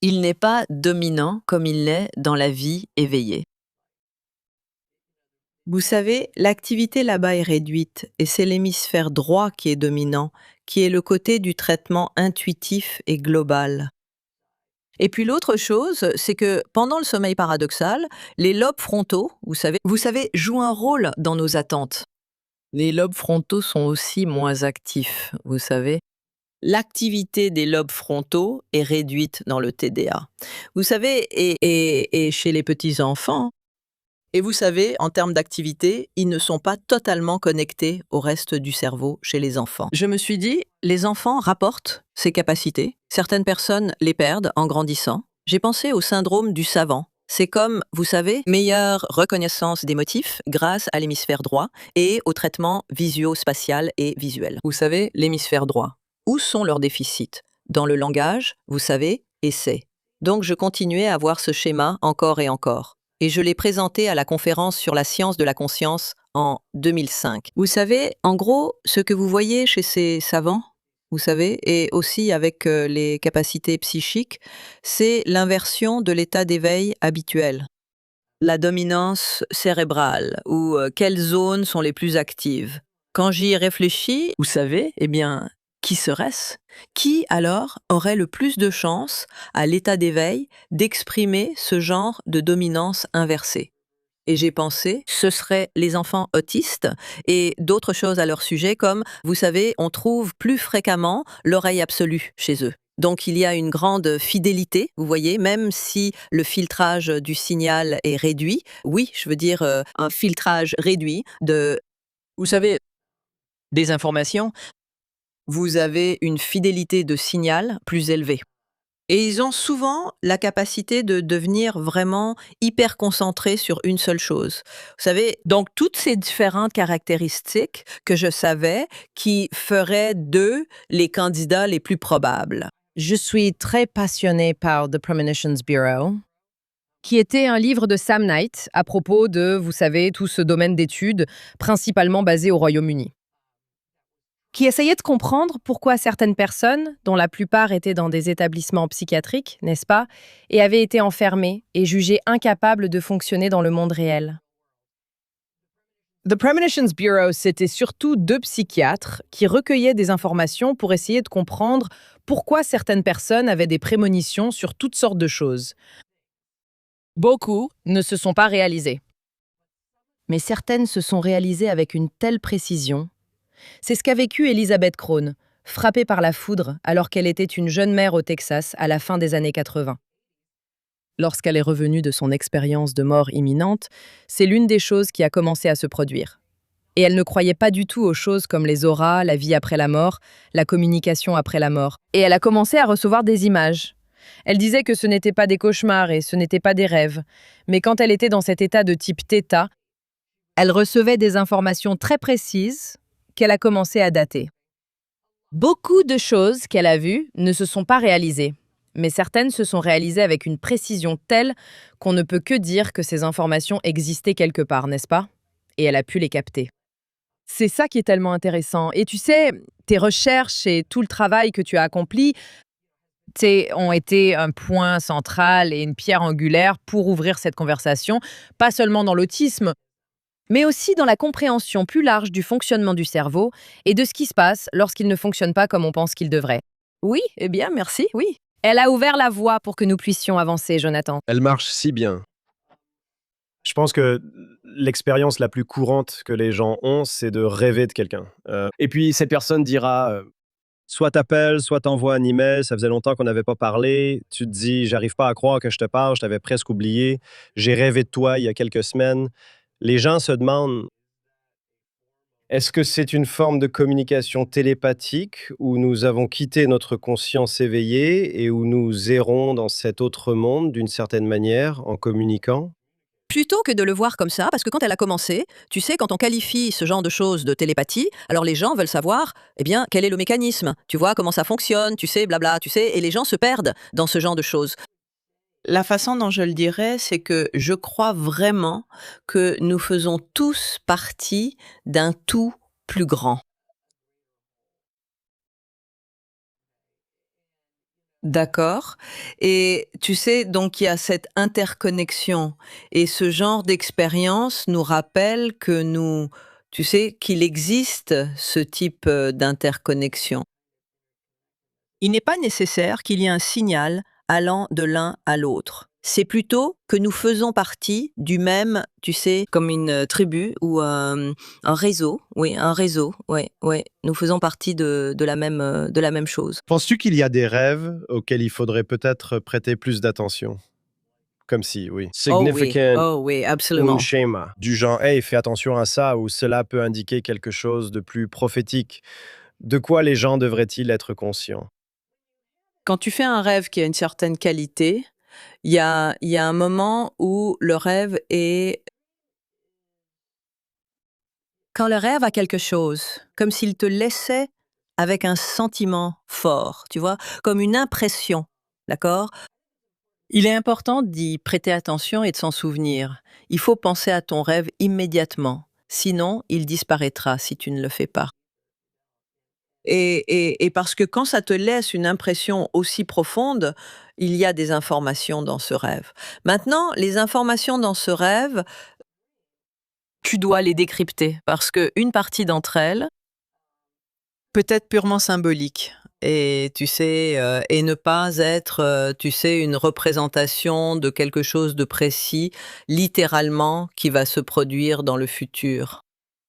il n'est pas dominant comme il l'est dans la vie éveillée. Vous savez, l'activité là-bas est réduite, et c'est l'hémisphère droit qui est dominant, qui est le côté du traitement intuitif et global. Et puis l'autre chose, c'est que pendant le sommeil paradoxal, les lobes frontaux, vous savez, jouent un rôle dans nos attentes. Les lobes frontaux sont aussi moins actifs, vous savez. L'activité des lobes frontaux est réduite dans le TDA. Vous savez, et chez les petits-enfants, et vous savez, en termes d'activité, ils ne sont pas totalement connectés au reste du cerveau chez les enfants. Je me suis dit, les enfants rapportent ces capacités. Certaines personnes les perdent en grandissant. J'ai pensé au syndrome du savant. C'est comme, vous savez, meilleure reconnaissance des motifs grâce à l'hémisphère droit et au traitement visio-spatial et visuel. Vous savez, l'hémisphère droit. Où sont leurs déficits? Dans le langage, vous savez, et c'est. Donc je continuais à voir ce schéma encore et encore. Et je l'ai présenté à la conférence sur la science de la conscience en 2005. Vous savez, en gros, ce que vous voyez chez ces savants, vous savez, et aussi avec les capacités psychiques, c'est l'inversion de l'état d'éveil habituel. La dominance cérébrale, ou quelles zones sont les plus actives. Quand j'y réfléchis, vous savez, eh bien, qui serait-ce? Qui alors aurait le plus de chances à l'état d'éveil d'exprimer ce genre de dominance inversée? Et j'ai pensé, ce seraient les enfants autistes et d'autres choses à leur sujet comme, vous savez, on trouve plus fréquemment l'oreille absolue chez eux. Donc il y a une grande fidélité, vous voyez, même si le filtrage du signal est réduit. Oui, je veux dire un filtrage réduit de, vous savez, des informations. Vous avez une fidélité de signal plus élevée. Et ils ont souvent la capacité de devenir vraiment hyper concentrés sur une seule chose. Vous savez, donc toutes ces différentes caractéristiques que je savais qui feraient d'eux les candidats les plus probables. Je suis très passionnée par The Premonitions Bureau, qui était un livre de Sam Knight à propos de, vous savez, tout ce domaine d'études, principalement basé au Royaume-Uni, qui essayait de comprendre pourquoi certaines personnes, dont la plupart étaient dans des établissements psychiatriques, n'est-ce pas, et avaient été enfermées et jugées incapables de fonctionner dans le monde réel. The Premonitions Bureau, c'était surtout 2 psychiatres qui recueillaient des informations pour essayer de comprendre pourquoi certaines personnes avaient des prémonitions sur toutes sortes de choses. Beaucoup ne se sont pas réalisées. Mais certaines se sont réalisées avec une telle précision. C'est ce qu'a vécu Elizabeth Krohn, frappée par la foudre alors qu'elle était une jeune mère au Texas à la fin des années 80. Lorsqu'elle est revenue de son expérience de mort imminente, c'est l'une des choses qui a commencé à se produire. Et elle ne croyait pas du tout aux choses comme les auras, la vie après la mort, la communication après la mort. Et elle a commencé à recevoir des images. Elle disait que ce n'étaient pas des cauchemars et ce n'étaient pas des rêves. Mais quand elle était dans cet état de type θ, elle recevait des informations très précises qu'elle a commencé à dater. Beaucoup de choses qu'elle a vues ne se sont pas réalisées, mais certaines se sont réalisées avec une précision telle qu'on ne peut que dire que ces informations existaient quelque part, n'est-ce pas? Et elle a pu les capter. C'est ça qui est tellement intéressant. Et tu sais, tes recherches et tout le travail que tu as accompli ont été un point central et une pierre angulaire pour ouvrir cette conversation, pas seulement dans l'autisme, mais aussi dans la compréhension plus large du fonctionnement du cerveau et de ce qui se passe lorsqu'il ne fonctionne pas comme on pense qu'il devrait. Oui, eh bien, merci, oui. Elle a ouvert la voie pour que nous puissions avancer, Jonathan. Elle marche si bien. Je pense que l'expérience la plus courante que les gens ont, c'est de rêver de quelqu'un. Et puis cette personne dira, soit t'appelles, soit t'envoies un email, ça faisait longtemps qu'on n'avait pas parlé, tu te dis: «J'arrive pas à croire que je te parle, je t'avais presque oublié, j'ai rêvé de toi il y a quelques semaines». Les gens se demandent: est-ce que c'est une forme de communication télépathique où nous avons quitté notre conscience éveillée et où nous errons dans cet autre monde d'une certaine manière en communiquant? Plutôt que de le voir comme ça, parce que quand elle a commencé, tu sais, quand on qualifie ce genre de choses de télépathie, alors les gens veulent savoir, eh bien, quel est le mécanisme, tu vois, comment ça fonctionne, tu sais, blabla, tu sais, et les gens se perdent dans ce genre de choses. La façon dont je le dirais, c'est que je crois vraiment que nous faisons tous partie d'un tout plus grand. D'accord. Et tu sais, donc il y a cette interconnexion et ce genre d'expérience nous rappelle que nous tu sais, qu'il existe ce type, d'interconnexion. Il n'est pas nécessaire qu'il y ait un signal allant de l'un à l'autre. C'est plutôt que nous faisons partie du même, tu sais, comme une, tribu ou, un réseau. Oui, un réseau, ouais, ouais. Nous faisons partie de la même chose. Penses-tu qu'il y a des rêves auxquels il faudrait peut-être prêter plus d'attention? Comme si, oui. Significant Oh oui, absolument. unshema. Du genre, hey, fais attention à ça, ou cela peut indiquer quelque chose de plus prophétique. De quoi les gens devraient-ils être conscients? Quand tu fais un rêve qui a une certaine qualité, il y a un moment où le rêve est quand le rêve a quelque chose, comme s'il te laissait avec un sentiment fort, tu vois? Comme une impression, d'accord? Il est important d'y prêter attention et de s'en souvenir. Il faut penser à ton rêve immédiatement, sinon il disparaîtra si tu ne le fais pas. Et parce que quand ça te laisse une impression aussi profonde, il y a des informations dans ce rêve. Maintenant, les informations dans ce rêve, tu dois les décrypter parce qu'une partie d'entre elles peut être purement symbolique et tu sais, et ne pas être, tu sais, une représentation de quelque chose de précis, littéralement, qui va se produire dans le futur.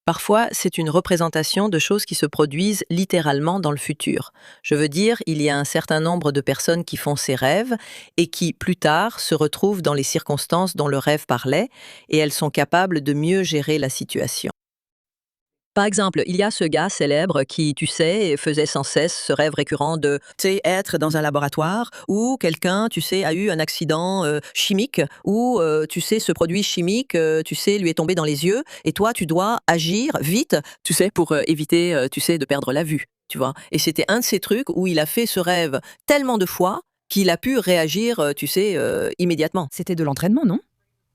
Parfois, c'est une représentation de choses qui se produisent littéralement dans le futur. Je veux dire, il y a un certain nombre de personnes qui font ces rêves et qui, plus tard, se retrouvent dans les circonstances dont le rêve parlait et elles sont capables de mieux gérer la situation. Par exemple, il y a ce gars célèbre qui, tu sais, faisait sans cesse ce rêve récurrent de, tu sais, être dans un laboratoire où quelqu'un, tu sais, a eu un accident chimique où, tu sais, ce produit chimique, tu sais, lui est tombé dans les yeux et toi, tu dois agir vite, tu sais, pour éviter, tu sais, de perdre la vue, tu vois. Et c'était un de ces trucs où il a fait ce rêve tellement de fois qu'il a pu réagir, tu sais, immédiatement. C'était de l'entraînement, non?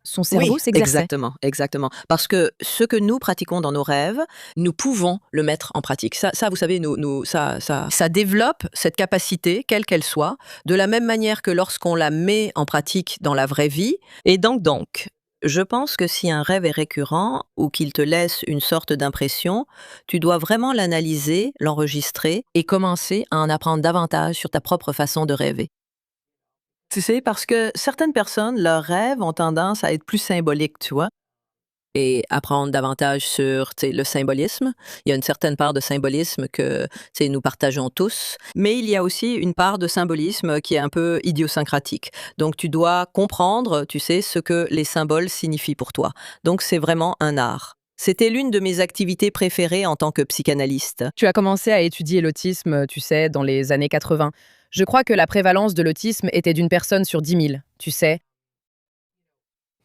Son Oui, cerveau s'exerçait. exactement, exactement. Parce que ce que nous pratiquons dans nos rêves, nous pouvons le mettre en pratique. Ça, vous savez, ça développe cette capacité, quelle qu'elle soit, de la même manière que lorsqu'on la met en pratique dans la vraie vie. Et donc, je pense que si un rêve est récurrent ou qu'il te laisse une sorte d'impression, tu dois vraiment l'analyser, l'enregistrer et commencer à en apprendre davantage sur ta propre façon de rêver. Tu sais, parce que certaines personnes, leurs rêves ont tendance à être plus symboliques, tu vois? Et apprendre davantage sur, tu sais, le symbolisme. Il y a une certaine part de symbolisme que, tu sais, nous partageons tous, mais il y a aussi une part de symbolisme qui est un peu idiosyncratique. Donc tu dois comprendre, tu sais, ce que les symboles signifient pour toi. Donc c'est vraiment un art. C'était l'une de mes activités préférées en tant que psychanalyste. Tu as commencé à étudier l'autisme, tu sais, dans les années 80. Je crois que la prévalence de l'autisme était d'une personne sur 10 000, tu sais.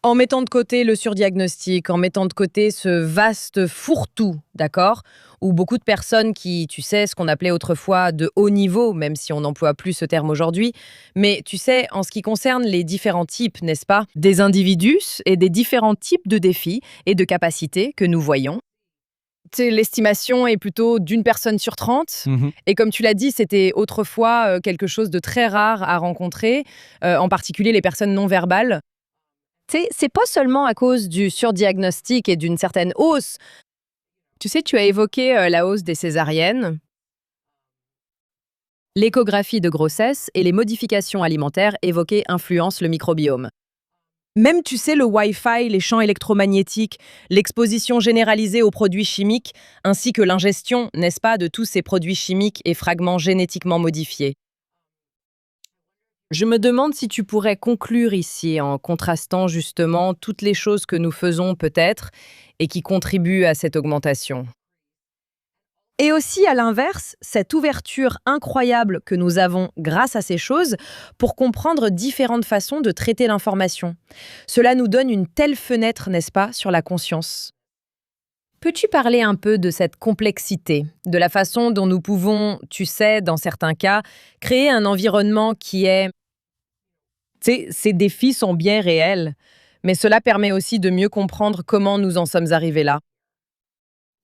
En mettant de côté le surdiagnostic, en mettant de côté ce vaste fourre-tout, d'accord? Où beaucoup de personnes qui, tu sais, ce qu'on appelait autrefois de haut niveau, même si on n'emploie plus ce terme aujourd'hui, mais tu sais, en ce qui concerne les différents types, n'est-ce pas, des individus et des différents types de défis et de capacités que nous voyons. Tu sais, l'estimation est plutôt d'une personne sur 30. Et comme tu l'as dit, c'était autrefois quelque chose de très rare à rencontrer, en particulier les personnes non verbales. Tu sais, c'est pas seulement à cause du surdiagnostic et d'une certaine hausse. Tu sais, tu as évoqué la hausse des césariennes, l'échographie de grossesse et les modifications alimentaires évoquées influencent le microbiome. Même, tu sais, le Wi-Fi, les champs électromagnétiques, l'exposition généralisée aux produits chimiques, ainsi que l'ingestion, n'est-ce pas, de tous ces produits chimiques et fragments génétiquement modifiés. Je me demande si tu pourrais conclure ici en contrastant justement toutes les choses que nous faisons peut-être et qui contribuent à cette augmentation. Et aussi, à l'inverse, cette ouverture incroyable que nous avons grâce à ces choses pour comprendre différentes façons de traiter l'information. Cela nous donne une telle fenêtre, n'est-ce pas, sur la conscience. Peux-tu parler un peu de cette complexité, de la façon dont nous pouvons, tu sais, dans certains cas, créer un environnement qui est... Tu sais, ces défis sont bien réels, mais cela permet aussi de mieux comprendre comment nous en sommes arrivés là.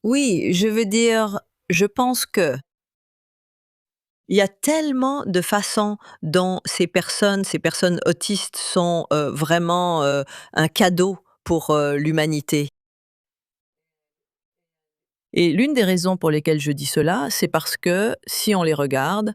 Oui, je veux dire, je pense que il y a tellement de façons dont ces personnes autistes sont vraiment un cadeau pour l'humanité. Et l'une des raisons pour lesquelles je dis cela, c'est parce que si on les regarde,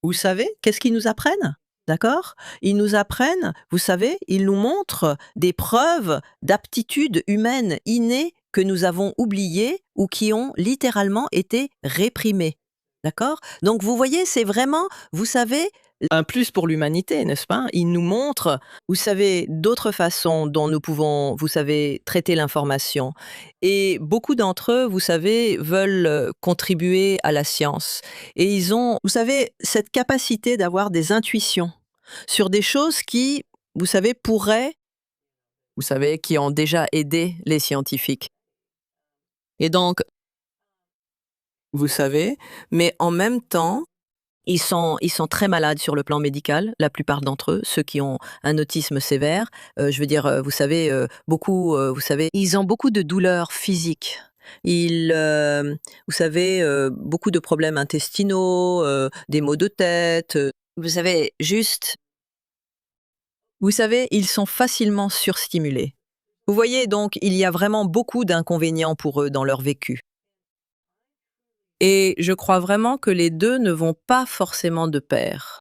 vous savez, qu'est-ce qu'ils nous apprennent? D'accord? Ils nous apprennent, vous savez, ils nous montrent des preuves d'aptitudes humaines innées que nous avons oubliées ou qui ont littéralement été réprimées. D'accord? Donc vous voyez, c'est vraiment, vous savez, un plus pour l'humanité, n'est-ce pas? Ils nous montrent, vous savez, d'autres façons dont nous pouvons, vous savez, traiter l'information. Et beaucoup d'entre eux, vous savez, veulent contribuer à la science. Et ils ont, vous savez, cette capacité d'avoir des intuitions sur des choses qui, vous savez, pourraient, vous savez, qui ont déjà aidé les scientifiques. Et donc, vous savez, mais en même temps, ils sont très malades sur le plan médical, la plupart d'entre eux, ceux qui ont un autisme sévère. Je veux dire, vous savez, beaucoup, vous savez, ils ont beaucoup de douleurs physiques. Vous savez, beaucoup de problèmes intestinaux, des maux de tête, vous savez, juste, vous savez, ils sont facilement surstimulés. Vous voyez, donc, il y a vraiment beaucoup d'inconvénients pour eux dans leur vécu. Et je crois vraiment que les 2 ne vont pas forcément de pair.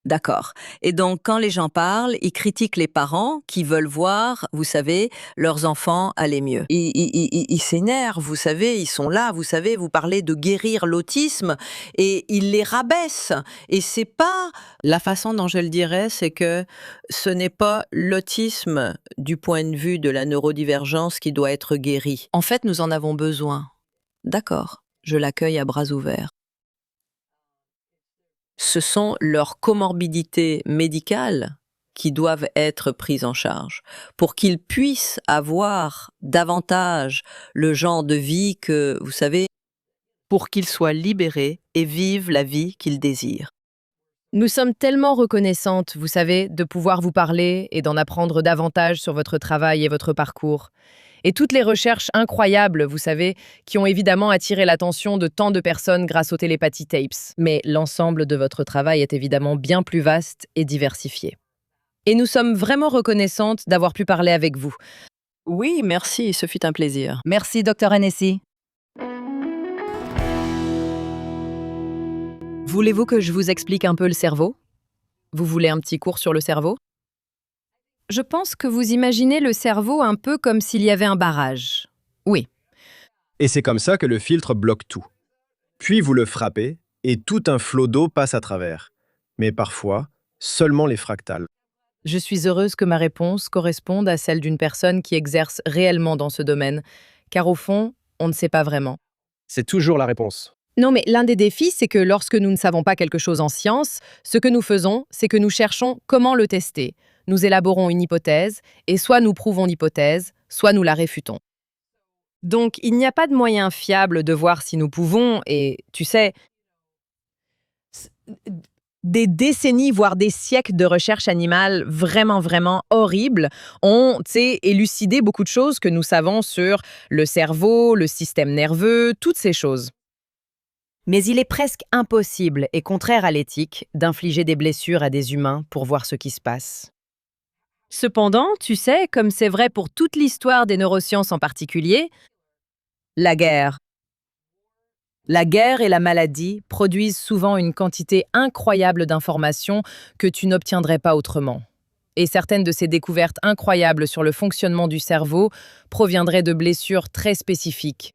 D'accord. Et donc quand les gens parlent, ils critiquent les parents qui veulent voir, vous savez, leurs enfants aller mieux. Ils s'énervent, vous savez, ils sont là, vous savez, vous parlez de guérir l'autisme et ils les rabaissent. Et c'est pas la façon dont je le dirais, c'est que ce n'est pas l'autisme du point de vue de la neurodivergence qui doit être guéri. En fait, nous en avons besoin. D'accord, je l'accueille à bras ouverts. Ce sont leurs comorbidités médicales qui doivent être prises en charge pour qu'ils puissent avoir davantage le genre de vie que, vous savez, pour qu'ils soient libérés et vivent la vie qu'ils désirent. Nous sommes tellement reconnaissantes, vous savez, de pouvoir vous parler et d'en apprendre davantage sur votre travail et votre parcours. Et toutes les recherches incroyables, vous savez, qui ont évidemment attiré l'attention de tant de personnes grâce aux télépathies tapes. Mais l'ensemble de votre travail est évidemment bien plus vaste et diversifié. Et nous sommes vraiment reconnaissantes d'avoir pu parler avec vous. Oui, merci, ce fut un plaisir. Merci, Dr. Hennessy. Voulez-vous que je vous explique un peu le cerveau? Vous voulez un petit cours sur le cerveau? Je pense que vous imaginez le cerveau un peu comme s'il y avait un barrage. Oui. Et c'est comme ça que le filtre bloque tout. Puis vous le frappez, et tout un flot d'eau passe à travers. Mais parfois, seulement les fractales. Je suis heureuse que ma réponse corresponde à celle d'une personne qui exerce réellement dans ce domaine, car au fond, on ne sait pas vraiment. C'est toujours la réponse. Non, mais l'un des défis, c'est que lorsque nous ne savons pas quelque chose en science, ce que nous faisons, c'est que nous cherchons comment le tester. nous élaborons une hypothèse, et soit nous prouvons l'hypothèse, soit nous la réfutons. Donc, il n'y a pas de moyen fiable de voir si nous pouvons, et tu sais, s- des décennies, voire des siècles de recherche animale vraiment, vraiment horribles ont, tu sais, élucidé beaucoup de choses que nous savons sur le cerveau, le système nerveux, toutes ces choses. Mais il est presque impossible et contraire à l'éthique d'infliger des blessures à des humains pour voir ce qui se passe. Cependant, tu sais, comme c'est vrai pour toute l'histoire des neurosciences en particulier, la guerre. La guerre et la maladie produisent souvent une quantité incroyable d'informations que tu n'obtiendrais pas autrement. Et certaines de ces découvertes incroyables sur le fonctionnement du cerveau proviendraient de blessures très spécifiques.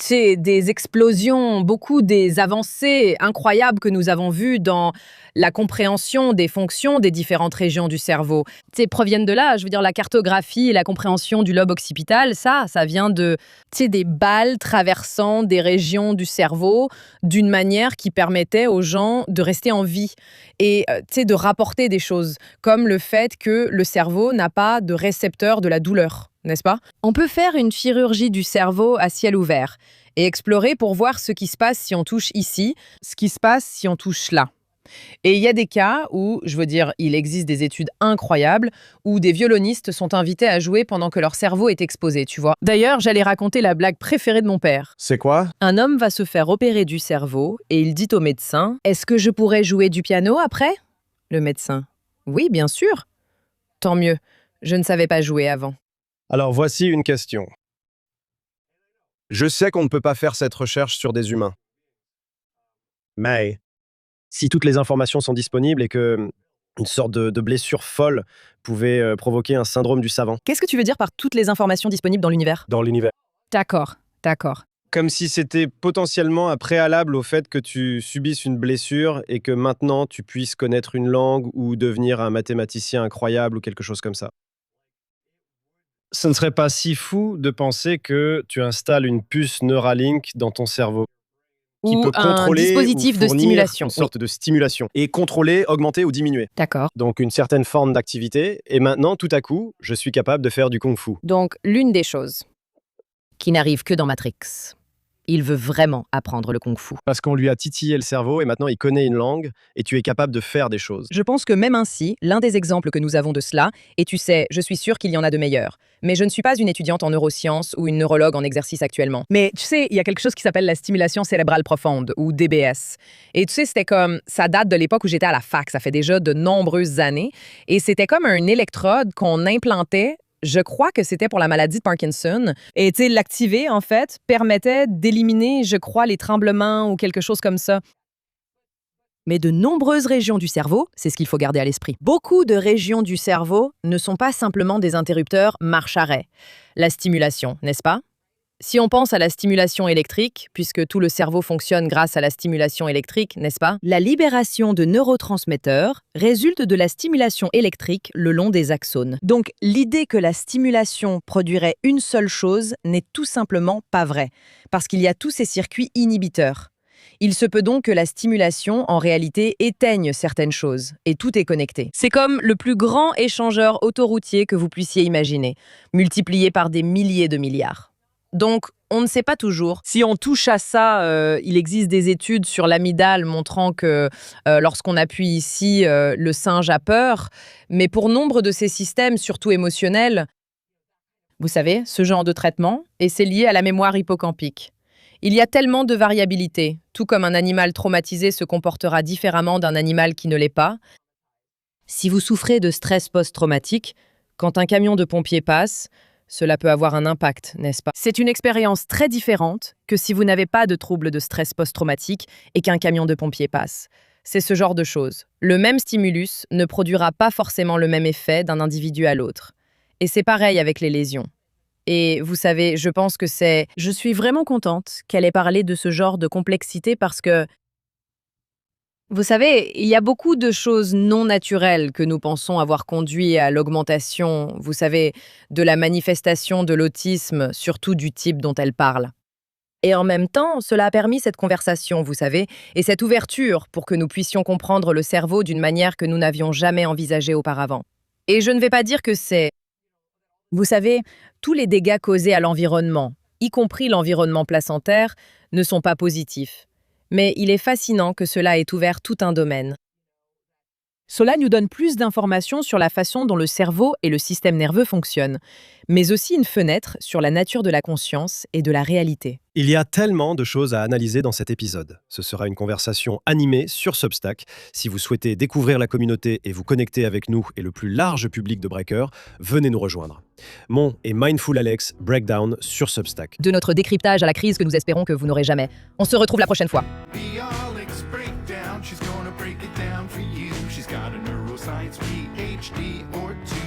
C'est des explosions, beaucoup des avancées incroyables que nous avons vues dans la compréhension des fonctions des différentes régions du cerveau. Proviennent de là, je veux dire, la cartographie et la compréhension du lobe occipital, ça vient de, des balles traversant des régions du cerveau d'une manière qui permettait aux gens de rester en vie et, de rapporter des choses, comme le fait que le cerveau n'a pas de récepteur de la douleur. N'est-ce pas? On peut faire une chirurgie du cerveau à ciel ouvert et explorer pour voir ce qui se passe si on touche ici, ce qui se passe si on touche là. Et il y a des cas où, je veux dire, il existe des études incroyables où des violonistes sont invités à jouer pendant que leur cerveau est exposé, tu vois. D'ailleurs, j'allais raconter la blague préférée de mon père. C'est quoi? Un homme va se faire opérer du cerveau et il dit au médecin « Est-ce que je pourrais jouer du piano après ?» Le médecin « Oui, bien sûr. » Tant mieux, je ne savais pas jouer avant. Alors voici une question. Je sais qu'on ne peut pas faire cette recherche sur des humains. Mais si toutes les informations sont disponibles et que une sorte de blessure folle pouvait provoquer un syndrome du savant Qu'est-ce que tu veux dire par toutes les informations disponibles dans l'univers? dans l'univers. D'accord, d'accord. Comme si c'était potentiellement un préalable au fait que tu subisses une blessure et que maintenant tu puisses connaître une langue ou devenir un mathématicien incroyable ou quelque chose comme ça. Ce ne serait pas si fou de penser que tu installes une puce Neuralink dans ton cerveau qui Ou peut un contrôler dispositif ou de fournir stimulation. une sorte de stimulation et contrôler, augmenter ou diminuer. D'accord. Donc une certaine forme d'activité et maintenant tout à coup, je suis capable de faire du kung-fu. Donc, l'une des choses qui n'arrive que dans Matrix. Il veut vraiment apprendre le kung-fu. Parce qu'on lui a titillé le cerveau et maintenant il connaît une langue et tu es capable de faire des choses. Je pense que même ainsi, l'un des exemples que nous avons de cela, et tu sais, je suis sûre qu'il y en a de meilleurs. Mais je ne suis pas une étudiante en neurosciences ou une neurologue en exercice actuellement. Mais tu sais, il y a quelque chose qui s'appelle la stimulation cérébrale profonde, ou DBS. Et tu sais, c'était comme, ça date de l'époque où j'étais à la fac, ça fait déjà de nombreuses années. Et c'était comme un électrode qu'on implantait. Je crois que c'était pour la maladie de Parkinson. Et tu sais, l'activer, en fait, permettait d'éliminer, je crois, les tremblements ou quelque chose comme ça. Mais de nombreuses régions du cerveau, c'est ce qu'il faut garder à l'esprit. Beaucoup de régions du cerveau ne sont pas simplement des interrupteurs marche-arrêt. La stimulation, n'est-ce pas? Si on pense à la stimulation électrique, puisque tout le cerveau fonctionne grâce à la stimulation électrique, n'est-ce pas? La libération de neurotransmetteurs résulte de la stimulation électrique le long des axones. Donc, l'idée que la stimulation produirait une seule chose n'est tout simplement pas vraie, parce qu'il y a tous ces circuits inhibiteurs. Il se peut donc que la stimulation, en réalité, éteigne certaines choses, et tout est connecté. C'est comme le plus grand échangeur autoroutier que vous puissiez imaginer, multiplié par des milliers de milliards. Donc, on ne sait pas toujours. Si on touche à ça, il existe des études sur l'amygdale montrant que lorsqu'on appuie ici, le singe a peur. Mais pour nombre de ces systèmes, surtout émotionnels, vous savez, ce genre de traitement, et c'est lié à la mémoire hippocampique. Il y a tellement de variabilité, tout comme un animal traumatisé se comportera différemment d'un animal qui ne l'est pas. Si vous souffrez de stress post-traumatique, quand un camion de pompiers passe, cela peut avoir un impact, n'est-ce pas? C'est une expérience très différente que si vous n'avez pas de trouble de stress post-traumatique et qu'un camion de pompiers passe. C'est ce genre de choses. Le même stimulus ne produira pas forcément le même effet d'un individu à l'autre. Et c'est pareil avec les lésions. Et vous savez, je pense que c'est... Je suis vraiment contente qu'elle ait parlé de ce genre de complexité parce que, vous savez, il y a beaucoup de choses non naturelles que nous pensons avoir conduit à l'augmentation, vous savez, de la manifestation de l'autisme, surtout du type dont elle parle. Et en même temps, cela a permis cette conversation, vous savez, et cette ouverture pour que nous puissions comprendre le cerveau d'une manière que nous n'avions jamais envisagée auparavant. Et je ne vais pas dire que c'est... Vous savez, tous les dégâts causés à l'environnement, y compris l'environnement placentaire, ne sont pas positifs. Mais il est fascinant que cela ait ouvert tout un domaine. Cela nous donne plus d'informations sur la façon dont le cerveau et le système nerveux fonctionnent, mais aussi une fenêtre sur la nature de la conscience et de la réalité. Il y a tellement de choses à analyser dans cet épisode. Ce sera une conversation animée sur Substack. Si vous souhaitez découvrir la communauté et vous connecter avec nous et le plus large public de Breaker, venez nous rejoindre. Mon et Mindful Alex Breakdown sur Substack. De notre décryptage à la crise que nous espérons que vous n'aurez jamais. On se retrouve la prochaine fois. Be Alex Breakdown, she's gonna break it down for you. She's got a neuroscience PhD or two.